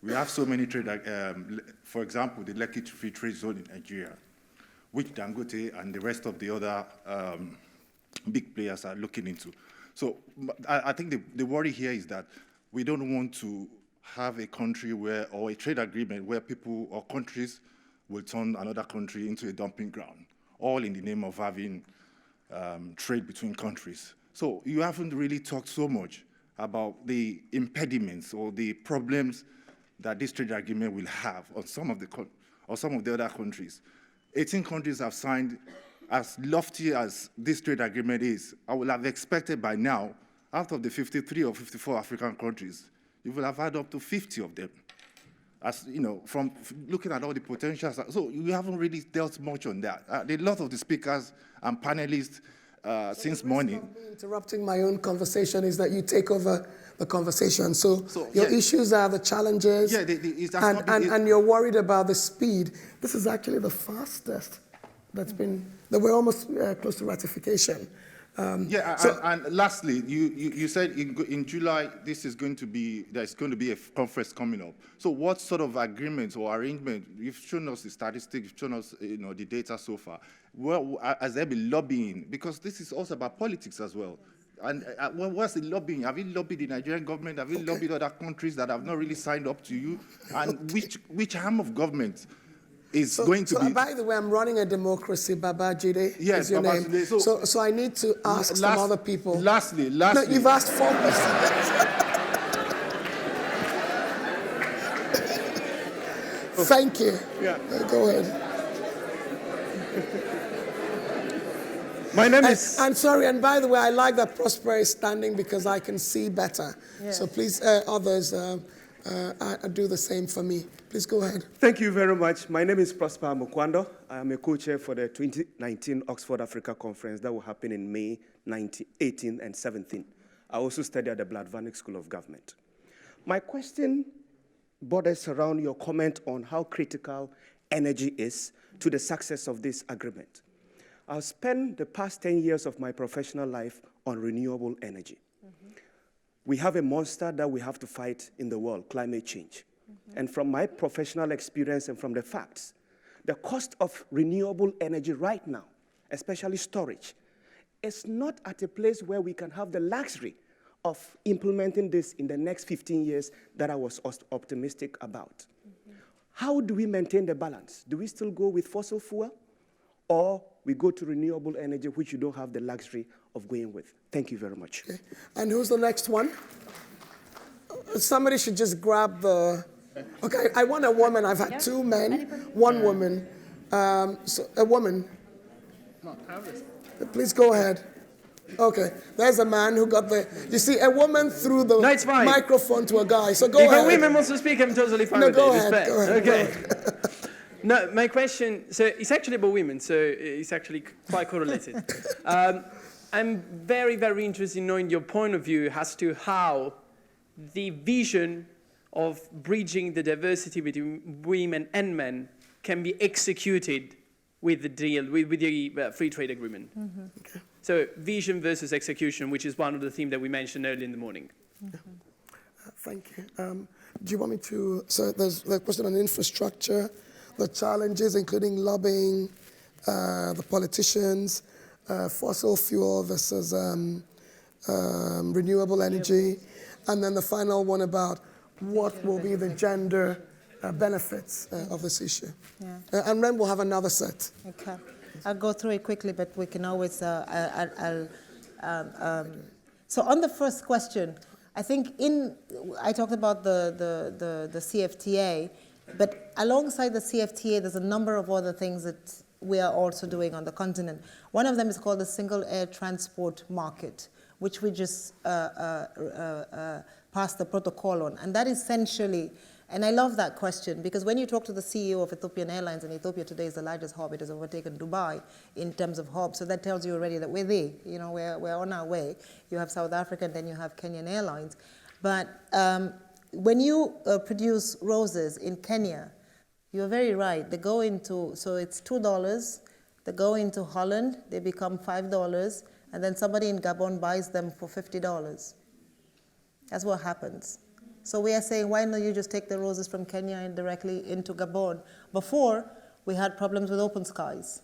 We have so many trade, for example, the Lekki Free Trade Zone in Nigeria, which Dangote and the rest of the other big players are looking into. So I think the worry here is that we don't want to have a country where, or a trade agreement where people or countries will turn another country into a dumping ground, all in the name of having trade between countries. So you haven't really talked so much about the impediments or the problems that this trade agreement will have on some of the other countries. 18 countries have signed. As lofty as this trade agreement is, I would have expected by now, out of the 53 or 54 African countries, you will have had up to 50 of them. As you know, from looking at all the potentials, so you haven't really dealt much on that. A lot of the speakers and panelists since morning. Interrupting my own conversation is that you take over the conversation. So your issues are the challenges, and you're worried about the speed. This is actually the fastest that we're almost close to ratification. And lastly, you said in July there's going to be a conference coming up. So what sort of agreements or arrangement? You've shown us the statistics, you've shown us the data so far. Well, has there been lobbying? Because this is also about politics as well. And what's the lobbying? Have you lobbied the Nigerian government? Have you lobbied other countries that have not really signed up to you? And which arm of government is going to be... By the way, I'm running a democracy. Babajide is your name. So I need to ask some other people. Lastly. No, you've asked 4 questions. Thank you. Yeah. Go ahead. My name is... I'm sorry, and by the way, I like that Prosper is standing because I can see better. Yeah. So please, others, do the same for me. Please go ahead. Thank you very much. My name is Prosper Mukwando. I am a co-chair for the 2019 Oxford Africa Conference that will happen in May 18 and 17. I also study at the Bladvanik School of Government. My question borders around your comment on how critical energy is to the success of this agreement. I've spent the past 10 years of my professional life on renewable energy. Mm-hmm. We have a monster that we have to fight in the world, climate change. Mm-hmm. And from my professional experience and from the facts, the cost of renewable energy right now, especially storage, is not at a place where we can have the luxury of implementing this in the next 15 years that I was optimistic about. Mm-hmm. How do we maintain the balance? Do we still go with fossil fuel? Or we go to renewable energy, which you don't have the luxury of going with. Thank you very much. Okay. And who's the next one? Somebody should just grab the... Okay, I want a woman. I've had 2 men, 1 woman. So a woman. Please go ahead. Okay, there's a man who got the... You see, a woman threw the microphone to a guy, so go ahead. If a woman wants to speak, I'm totally fine with it. Go ahead. Okay. No, my question, so it's actually about women, so it's actually quite correlated. I'm very, very interested in knowing your point of view as to how the vision of bridging the diversity between women and men can be executed with the deal, with the free trade agreement. Mm-hmm. Okay. So vision versus execution, which is one of the themes that we mentioned early in the morning. Mm-hmm. Thank you. Do you want me to, so there's the question on infrastructure, the challenges including lobbying, the politicians, fossil fuel versus renewable energy, and then the final one about what will be the gender benefits of this issue. Yeah. And then we'll have another set. Okay. I'll go through it quickly, but we can always, so on the first question, I think I talked about the CFTA, but alongside the CFTA, there's a number of other things that we are also doing on the continent. One of them is called the Single Air Transport Market, which we just passed the protocol on. And that essentially, and I love that question, because when you talk to the CEO of Ethiopian Airlines, and Ethiopia today is the largest hub, it has overtaken Dubai in terms of hubs, so that tells you already that we're there, we're on our way. You have South Africa, and then you have Kenyan Airlines. But when you produce roses in Kenya, you're very right. They go into, so it's $2. They go into Holland, they become $5, and then somebody in Gabon buys them for $50. That's what happens. So we are saying, why don't you just take the roses from Kenya and directly into Gabon? Before, we had problems with open skies.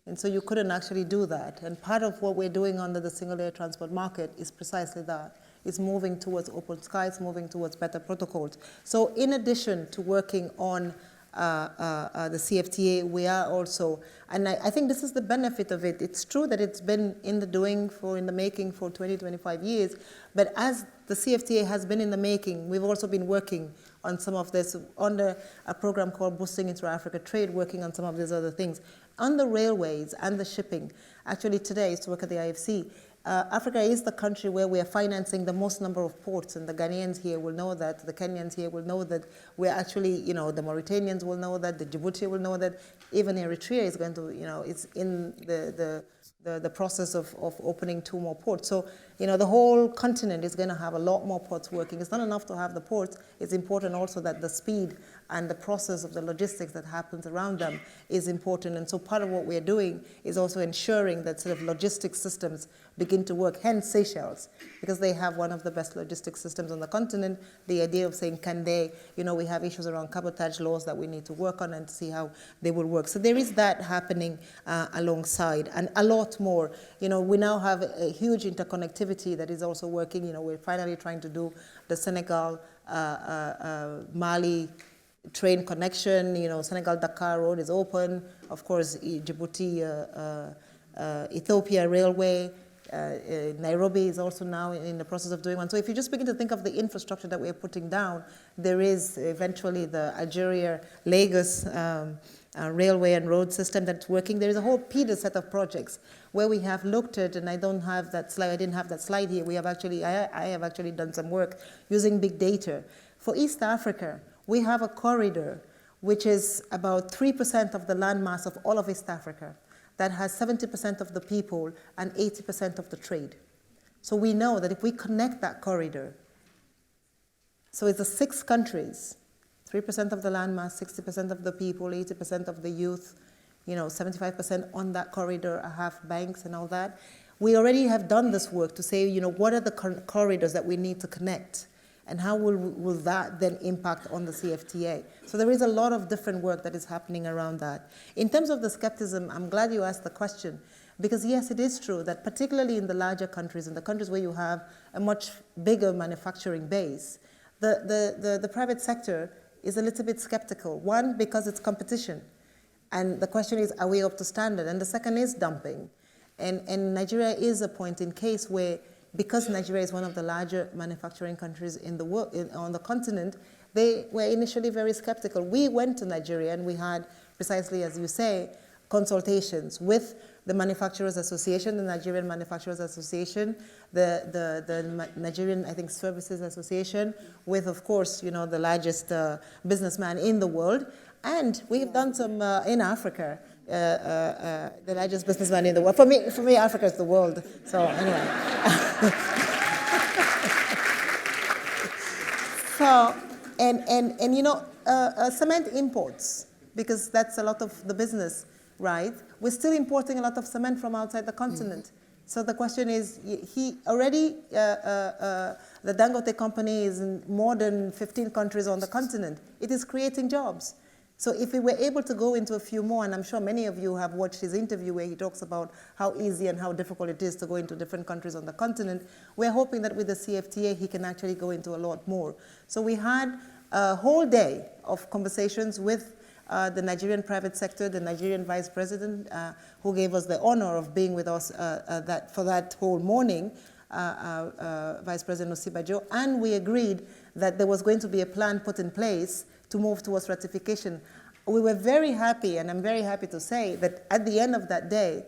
And so you couldn't actually do that. And part of what we're doing under the single air transport market is precisely that. It's moving towards open skies, moving towards better protocols. So in addition to working on the CFTA, we are also, and I think this is the benefit of it. It's true that it's been in the making for 20, 25 years, but as the CFTA has been in the making, we've also been working on some of this under a program called Boosting Intra-Africa Trade, working on some of these other things. On the railways and the shipping, actually today I used to work at the IFC, Africa is the country where we are financing the most number of ports, and the Ghanaians here will know that, the Kenyans here will know that, we're actually, the Mauritanians will know that, the Djibouti will know that, even Eritrea is going to, it's in the process of opening 2 more ports. So, the whole continent is going to have a lot more ports working. It's not enough to have the ports, it's important also that the speed and the process of the logistics that happens around them is important. And so part of what we're doing is also ensuring that sort of logistics systems begin to work, hence Seychelles, because they have one of the best logistics systems on the continent. The idea of saying, can they, we have issues around cabotage laws that we need to work on and to see how they will work. So there is that happening alongside, and a lot more. We now have a huge interconnectivity that is also working. We're finally trying to do the Senegal, Mali train connection. Senegal-Dakar road is open. Of course, Djibouti, Ethiopia railway. Nairobi is also now in the process of doing one. So if you just begin to think of the infrastructure that we're putting down, there is eventually the Algeria-Lagos railway and road system that's working. There is a whole PIDA set of projects where we have looked at, and I don't have that slide, I didn't have that slide here. I have actually done some work using big data. For East Africa, we have a corridor which is about 3% of the landmass of all of East Africa, that has 70% of the people and 80% of the trade. So we know that if we connect that corridor, so it's the 6 countries, 3% of the landmass, 60% of the people, 80% of the youth, 75% on that corridor have banks and all that. We already have done this work to say, what are the corridors that we need to connect? And how will that then impact on the CFTA? So there is a lot of different work that is happening around that. In terms of the skepticism, I'm glad you asked the question, because yes, it is true that particularly in the larger countries, in the countries where you have a much bigger manufacturing base, the private sector is a little bit skeptical. One, because it's competition. And the question is, are we up to standard? And the second is dumping. And Nigeria is a point in case where, because Nigeria is one of the larger manufacturing countries in the world, on the continent, they were initially very skeptical. We went to Nigeria and we had, precisely as you say, consultations with the Manufacturers Association, the Nigerian Manufacturers Association, the Nigerian, I think, Services Association, with, of course, the largest businessman in the world. And we've done some in Africa, the largest businessman in the world. For me, Africa is the world. So anyway. Cement imports, because that's a lot of the business, right? We're still importing a lot of cement from outside the continent. So the question is, the Dangote company is in more than 15 countries on the continent. It is creating jobs. So if we were able to go into a few more, and I'm sure many of you have watched his interview where he talks about how easy and how difficult it is to go into different countries on the continent, we're hoping that with the CFTA, he can actually go into a lot more. So we had a whole day of conversations with the Nigerian private sector, the Nigerian vice president, who gave us the honor of being with us for that whole morning, Vice President Osibajo, and we agreed that there was going to be a plan put in place to move towards ratification. We were very happy, and I'm very happy to say that at the end of that day,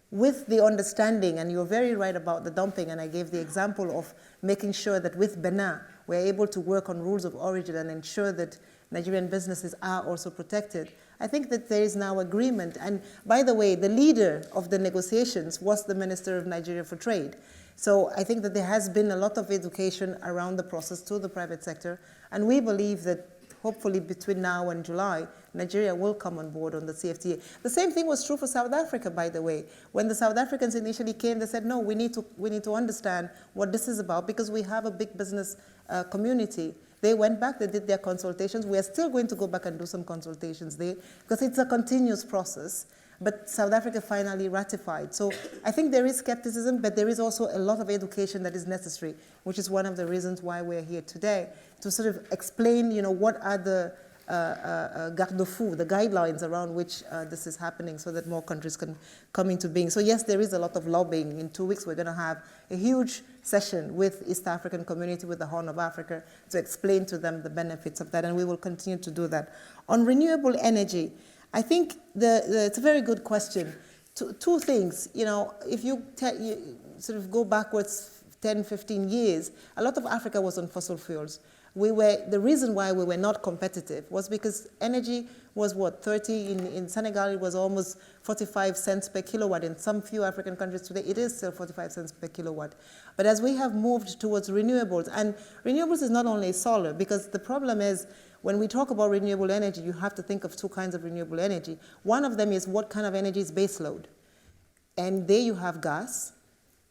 with the understanding, and you're very right about the dumping, and I gave the example of making sure that with Benin, we're able to work on rules of origin and ensure that Nigerian businesses are also protected. I think that there is now agreement. And by the way, the leader of the negotiations was the Minister of Nigeria for Trade. So I think that there has been a lot of education around the process to the private sector, and we believe that hopefully between now and July, Nigeria will come on board on the CFTA. The same thing was true for South Africa, by the way. When the South Africans initially came, they said, no, we need to understand what this is about because we have a big business community. They went back, they did their consultations. We are still going to go back and do some consultations there because it's a continuous process. But South Africa finally ratified. So I think there is skepticism, but there is also a lot of education that is necessary, which is one of the reasons why we're here today, to sort of explain, what are the garde-fous, the guidelines around which this is happening so that more countries can come into being. So yes, there is a lot of lobbying. In 2 weeks, we're going to have a huge session with East African community, with the Horn of Africa, to explain to them the benefits of that, and we will continue to do that. On renewable energy, I think it's a very good question. Two things, if you sort of go backwards 10, 15 years, a lot of Africa was on fossil fuels. The reason why we were not competitive was because energy was 30, in Senegal it was almost 45 cents per kilowatt. In some few African countries today, it is still 45 cents per kilowatt. But as we have moved towards renewables, and renewables is not only solar, because the problem is, when we talk about renewable energy, you have to think of two kinds of renewable energy. One of them is what kind of energy is baseload. And there you have gas,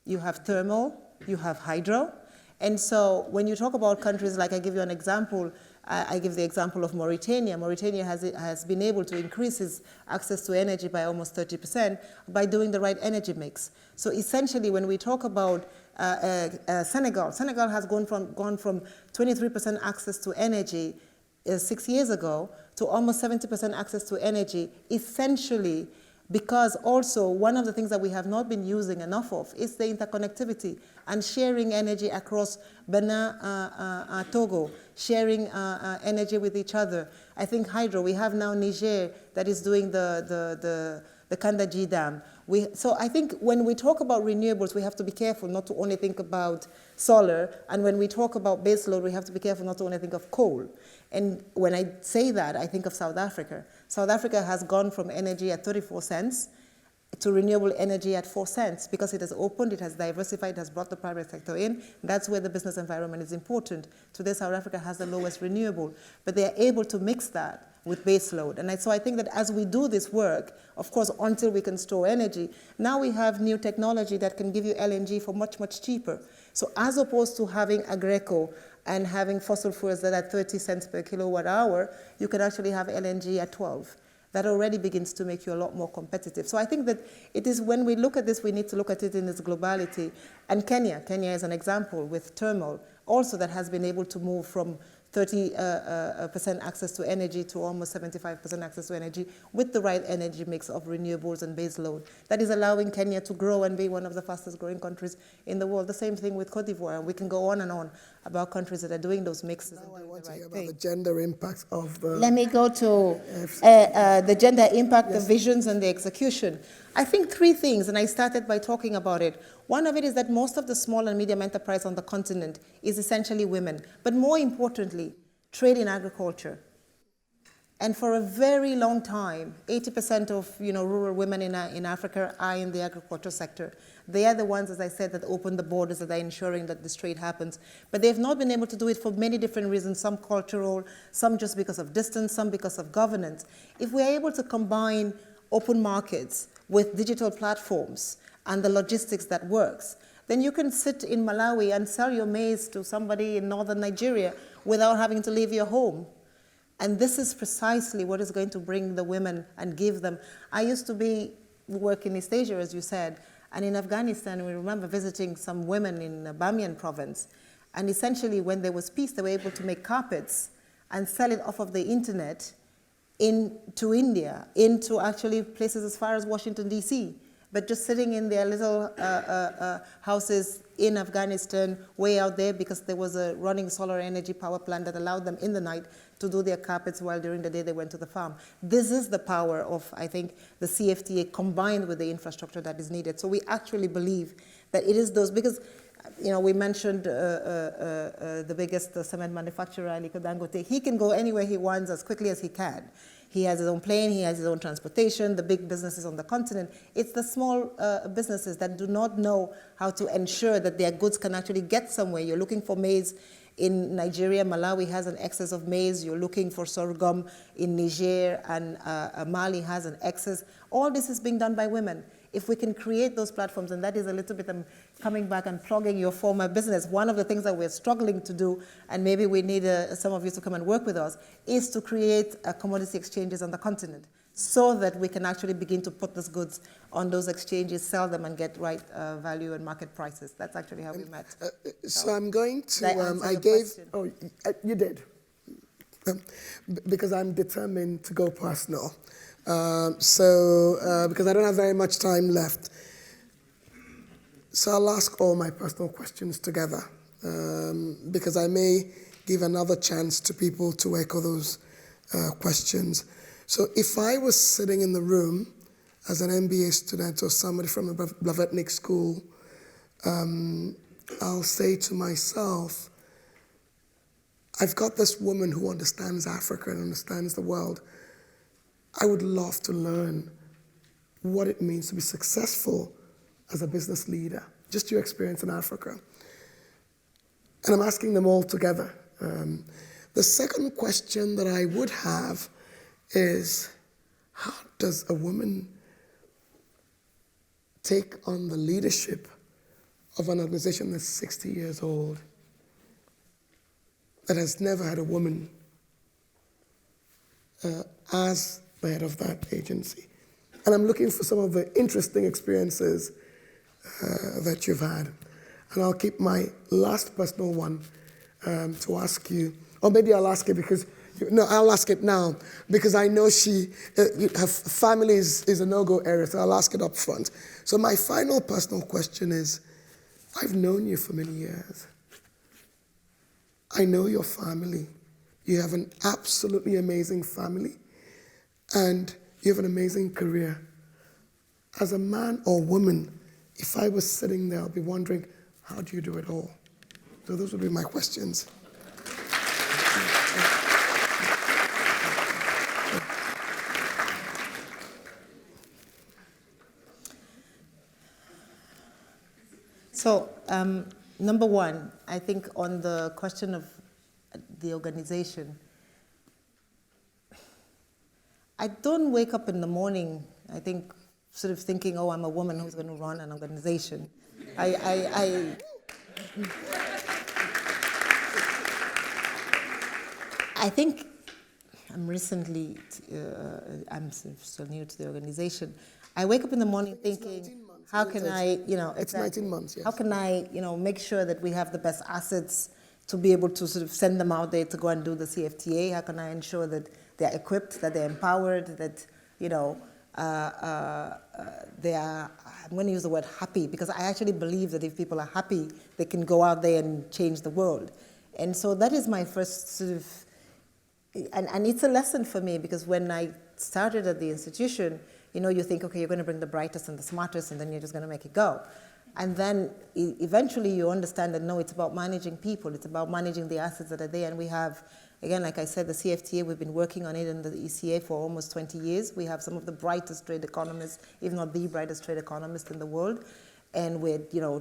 you have thermal, you have hydro. And so when you talk about countries, like I give you an example, I give the example of Mauritania. Mauritania has been able to increase its access to energy by almost 30% by doing the right energy mix. So essentially, when we talk about Senegal has gone from 23% access to energy 6 years ago to almost 70% access to energy, essentially because also one of the things that we have not been using enough of is the interconnectivity and sharing energy across Benin, Togo, sharing energy with each other. I think hydro, we have now Niger that is doing the Kandaji Dam. So I think when we talk about renewables, we have to be careful not to only think about solar, and when we talk about baseload, we have to be careful not to only think of coal. And when I say that, I think of South Africa. South Africa has gone from energy at 34 cents to renewable energy at 4 cents because it has opened, it has diversified, it has brought the private sector in. That's where the business environment is important. Today, South Africa has the lowest renewable, but they are able to mix that with baseload. And so I think that as we do this work, of course, until we can store energy, now we have new technology that can give you LNG for much, much cheaper. So as opposed to having Agreco and having fossil fuels that are 30 cents per kilowatt hour, you can actually have LNG at 12. That already begins to make you a lot more competitive. So I think that it is, when we look at this, we need to look at it in its globality. And Kenya is an example with thermal, also that has been able to move from 30% access to energy to almost 75% access to energy with the right energy mix of renewables and baseload. That is allowing Kenya to grow and be one of the fastest growing countries in the world. The same thing with Cote d'Ivoire. We can go on and on about countries that are doing those mixes. Now I want to hear about the gender impact of the... Let me go to the gender impact, the visions, and the execution. I think three things, and I started by talking about it. One of it is that most of the small and medium enterprise on the continent is essentially women, but more importantly, trade in agriculture. And for a very long time, 80% of rural women in Africa are in the agriculture sector. They are the ones, as I said, that open the borders, that are ensuring that this trade happens. But they've not been able to do it for many different reasons, some cultural, some just because of distance, some because of governance. If we are able to combine open markets with digital platforms and the logistics that works, then you can sit in Malawi and sell your maize to somebody in northern Nigeria without having to leave your home. And this is precisely what is going to bring the women and give them. I used to work in East Asia, as you said, and in Afghanistan, we remember visiting some women in Bamiyan province. And essentially, when there was peace, they were able to make carpets and sell it off of the internet into India, into actually places as far as Washington, D.C., but just sitting in their little houses in Afghanistan, way out there, because there was a running solar energy power plant that allowed them in the night to do their carpets while during the day they went to the farm. This is the power of, I think, the CFTA combined with the infrastructure that is needed. So we actually believe that it is those, because we mentioned the biggest cement manufacturer, Aliko Dangote. He can go anywhere he wants as quickly as he can. He has his own plane, he has his own transportation, the big businesses on the continent. It's the small businesses that do not know how to ensure that their goods can actually get somewhere. You're looking for maize in Nigeria, Malawi has an excess of maize. You're looking for sorghum in Niger, and Mali has an excess. All this is being done by women. If we can create those platforms, and that is a little bit coming back and plugging your former business, one of the things that we're struggling to do, and maybe we need some of you to come and work with us, is to create commodity exchanges on the continent so that we can actually begin to put these goods on those exchanges, sell them, and get right value and market prices. That's actually how we met. So I'm going to, I gave, question? Oh, you did. Because I'm determined to go personal. Because I don't have very much time left. So I'll ask all my personal questions together, because I may give another chance to people to echo those questions. So if I was sitting in the room as an MBA student or somebody from a Blavatnik school, I'll say to myself, I've got this woman who understands Africa and understands the world. I would love to learn what it means to be successful as a business leader, just your experience in Africa. And I'm asking them all together. The second question that I would have is, how does a woman take on the leadership of an organization that's 60 years old, that has never had a woman as the head of that agency? And I'm looking for some of the interesting experiences that you've had. And I'll keep my last personal one to ask you, or maybe I'll ask it because, no, I'll ask it now, because I know her family is a no-go area, so I'll ask it up front. So my final personal question is, I've known you for many years. I know your family. You have an absolutely amazing family, and you have an amazing career. As a man or woman, if I was sitting there, I'd be wondering, how do you do it all? So those would be my questions. So, number one, I think on the question of the organization, I don't wake up in the morning, I think, sort of thinking, oh, I'm a woman who's going to run an organization. I think I'm recently, I'm still new to the organization. I wake up in the morning thinking, how can I, it's 19 months, yes. How can I, make sure that we have the best assets to be able to sort of send them out there to go and do the CFTA? How can I ensure that they're equipped, that they're empowered, that, they are, I'm going to use the word happy, because I actually believe that if people are happy, they can go out there and change the world. And so that is my first sort of, and it's a lesson for me, because when I started at the institution, you think, okay, you're going to bring the brightest and the smartest, and then you're just going to make it go. And then eventually you understand that, no, it's about managing people. It's about managing the assets that are there. And we have, again, like I said, the CFTA, we've been working on it in the ECA for almost 20 years. We have some of the brightest trade economists, if not the brightest trade economists in the world. And we're,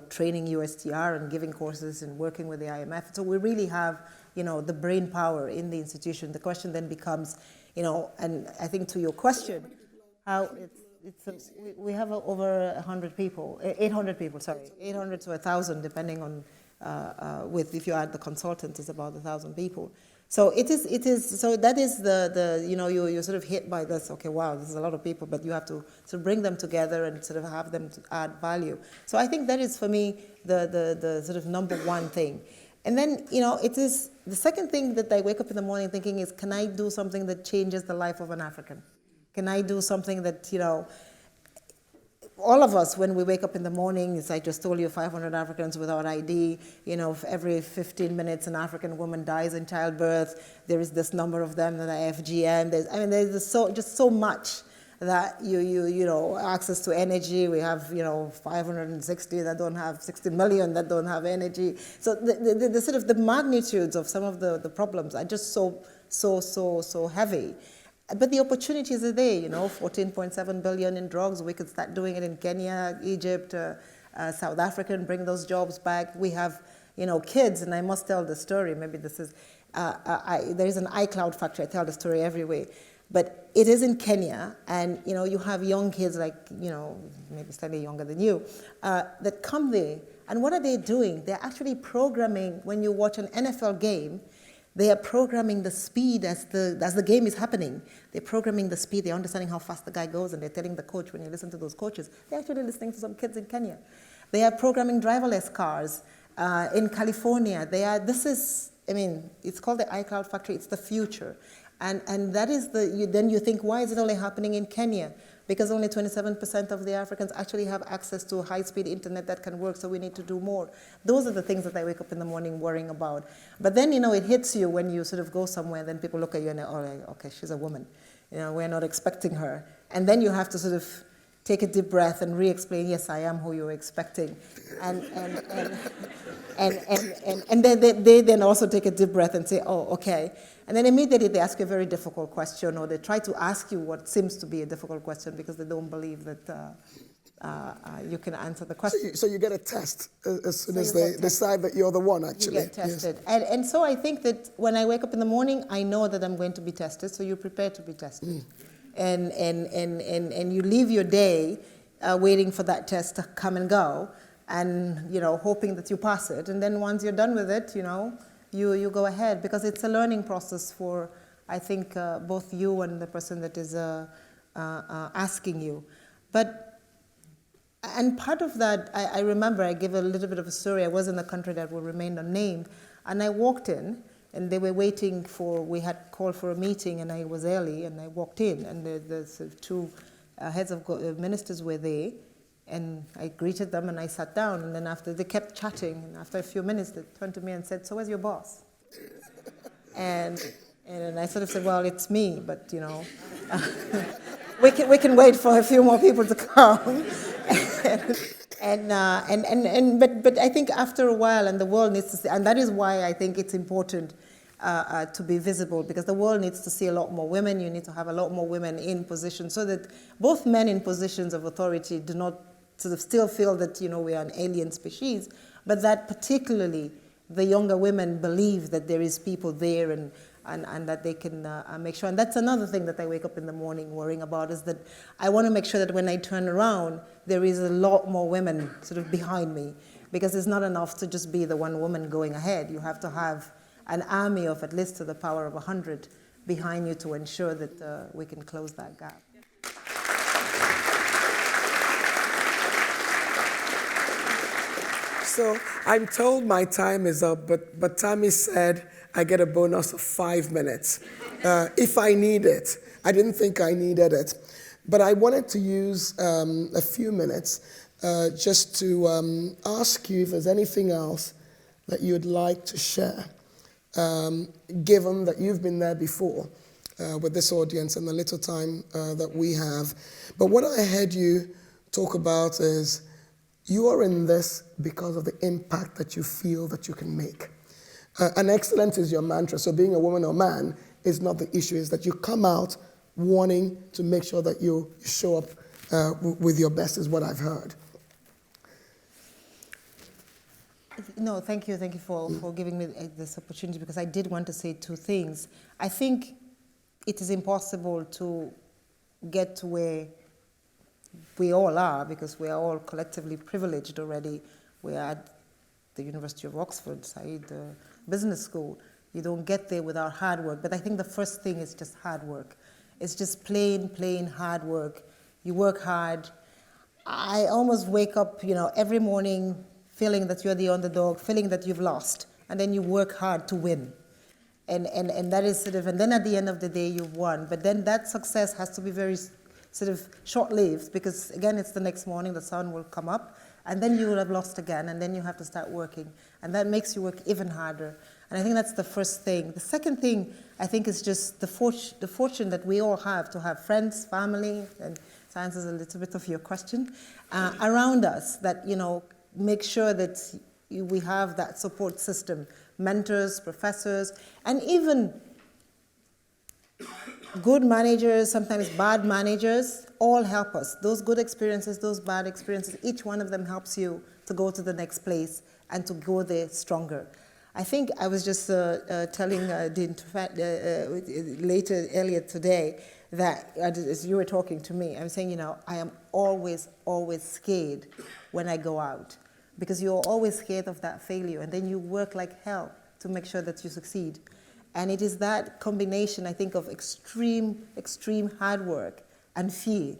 training USTR and giving courses and working with the IMF. So we really have, the brain power in the institution. The question then becomes, and I think to your question, how we have over 100 people, 800 people, sorry, 800 to 1,000, depending on, if you add the consultants, it's about 1,000 people. So it is, so that is you're sort of hit by this, okay, wow, this is a lot of people, but you have to sort of bring them together and sort of have them to add value. So I think that is, for me, the sort of number one thing. And then, it is, the second thing that I wake up in the morning thinking is, can I do something that changes the life of an African? Can I do something that, all of us, when we wake up in the morning, as I just told you, 500 Africans without ID, every 15 minutes an African woman dies in childbirth. There is this number of them that are FGM. There's just so much that access to energy. We have, 560 that don't have, 60 million that don't have energy. So the sort of the magnitudes of some of the problems are just so heavy. But the opportunities are there, 14.7 billion in drugs. We could start doing it in Kenya, Egypt, South Africa, and bring those jobs back. We have, kids, and I must tell the story. Maybe this is, there is an iCloud factory. I tell the story every way. But it is in Kenya, and, you have young kids like, maybe slightly younger than you, that come there. And what are they doing? They're actually programming, when you watch an NFL game, they are programming the speed as the game is happening. They're programming the speed. They're understanding how fast the guy goes, and they're telling the coach, when you listen to those coaches, they're actually listening to some kids in Kenya. They are programming driverless cars in California. It's called the iCloud factory. It's the future. And that is then you think, why is it only happening in Kenya? Because only 27% of the Africans actually have access to high-speed internet that can work, so we need to do more. Those are the things that I wake up in the morning worrying about. But then, it hits you when you sort of go somewhere, then people look at you and okay, she's a woman. We're not expecting her. And then you have to sort of take a deep breath and re-explain, yes, I am who you're expecting. And then they then also take a deep breath and say, oh, okay. And then immediately they ask you a very difficult question, or they try to ask you what seems to be a difficult question because they don't believe that you can answer the question. So you get a test as soon as they decide that you're the one, actually. You get tested. Yes. And so I think that when I wake up in the morning, I know that I'm going to be tested, so you're prepared to be tested. And you leave your day waiting for that test to come and go, and hoping that you pass it. And then once you're done with it, you go ahead, because it's a learning process for, I think, both you and the person that is asking you. And part of that, I remember, I give a little bit of a story. I was in a country that will remain unnamed, and I walked in, and they were waiting we had called for a meeting, and I was early, and I walked in, and the sort of two heads of ministers were there, and I greeted them, and I sat down, and then after, they kept chatting, and after a few minutes, they turned to me and said, so where's your boss? And I sort of said, well, it's me, but, we can wait for a few more people to come. But I think after a while, and the world needs to see, and that is why I think it's important to be visible, because the world needs to see a lot more women. You need to have a lot more women in positions, so that both men in positions of authority do not sort of still feel that, we are an alien species, but that particularly the younger women believe that there is people there and that they can make sure. And that's another thing that I wake up in the morning worrying about, is that I want to make sure that when I turn around, there is a lot more women sort of behind me, because it's not enough to just be the one woman going ahead. You have to have an army of at least to the power of 100 behind you to ensure that we can close that gap. So I'm told my time is up, but Tammy said I get a bonus of 5 minutes if I need it. I didn't think I needed it. But I wanted to use a few minutes just to ask you if there's anything else that you'd like to share, given that you've been there before with this audience and the little time that we have. But what I heard you talk about is you are in this because of the impact that you feel that you can make. And excellence is your mantra. So being a woman or man is not the issue. Is that you come out wanting to make sure that you show up with your best, is what I've heard. No, thank you for giving me this opportunity, because I did want to say two things. I think it is impossible to get to where we all are, because we are all collectively privileged already. We are at the University of Oxford, Saïd Business School. You don't get there without hard work. But I think the first thing is just hard work. It's just plain hard work. You work hard. I almost wake up, every morning feeling that you're the underdog, feeling that you've lost, and then you work hard to win. And that is sort of, and then at the end of the day, you've won. But then that success has to be very sort of short-lived, because again, it's the next morning, the sun will come up, and then you will have lost again, and then you have to start working. And that makes you work even harder. And I think that's the first thing. The second thing, I think, is just the fortune that we all have to have friends, family, and science is a little bit of your question, around us that, make sure that we have that support system, mentors, professors, and even good managers, sometimes bad managers, all help us. Those good experiences, those bad experiences, each one of them helps you to go to the next place and to go there stronger. I think I was just telling earlier today that as you were talking to me, I was saying, I am always scared when I go out, because you're always scared of that failure, and then you work like hell to make sure that you succeed. And it is that combination, I think, of extreme hard work and fear,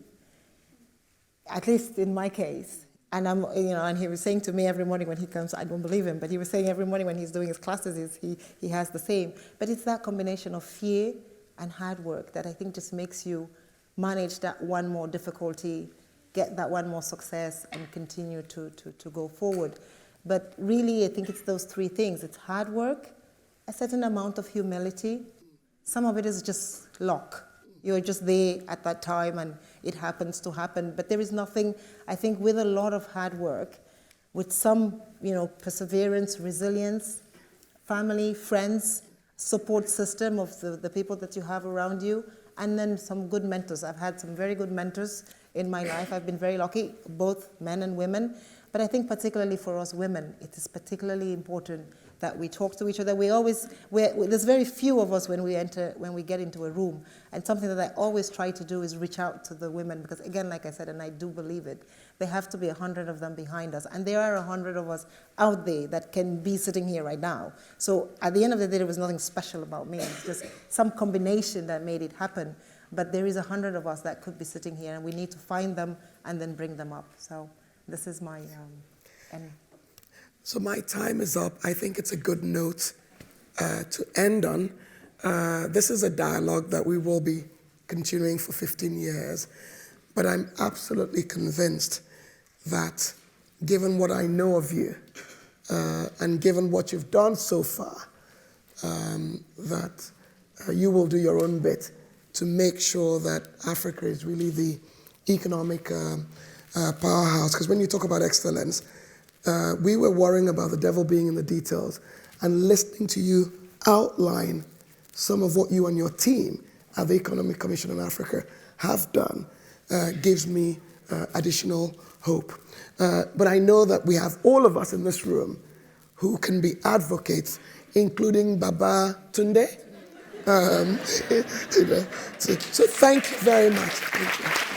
at least in my case. And and he was saying to me every morning when he comes, I don't believe him, but he was saying every morning when he's doing his classes, he has the same. But it's that combination of fear and hard work that I think just makes you manage that one more difficulty, get that one more success, and continue to go forward. But really, I think it's those three things. It's hard work, a certain amount of humility. Some of it is just luck. You're just there at that time and it happens to happen. But there is nothing, I think, with a lot of hard work, with some, perseverance, resilience, family, friends, support system of the people that you have around you, and then some good mentors. I've had some very good mentors in my life. I've been very lucky, both men and women. But I think particularly for us women, it is particularly important that we talk to each other. There's very few of us when we get into a room. And something that I always try to do is reach out to the women, because again, like I said, and I do believe it, there have to be 100 of them behind us. And there are 100 of us out there that can be sitting here right now. So at the end of the day, there was nothing special about me. It's just some combination that made it happen. But there is 100 of us that could be sitting here, and we need to find them and then bring them up. So this is my end. So my time is up. I think it's a good note to end on. This is a dialogue that we will be continuing for 15 years, but I'm absolutely convinced that given what I know of you and given what you've done so far, that you will do your own bit to make sure that Africa is really the economic powerhouse. Because when you talk about excellence, we were worrying about the devil being in the details, and listening to you outline some of what you and your team at the Economic Commission in Africa have done gives me additional hope. But I know that we have all of us in this room who can be advocates, including Baba Tunde. So thank you very much. Thank you.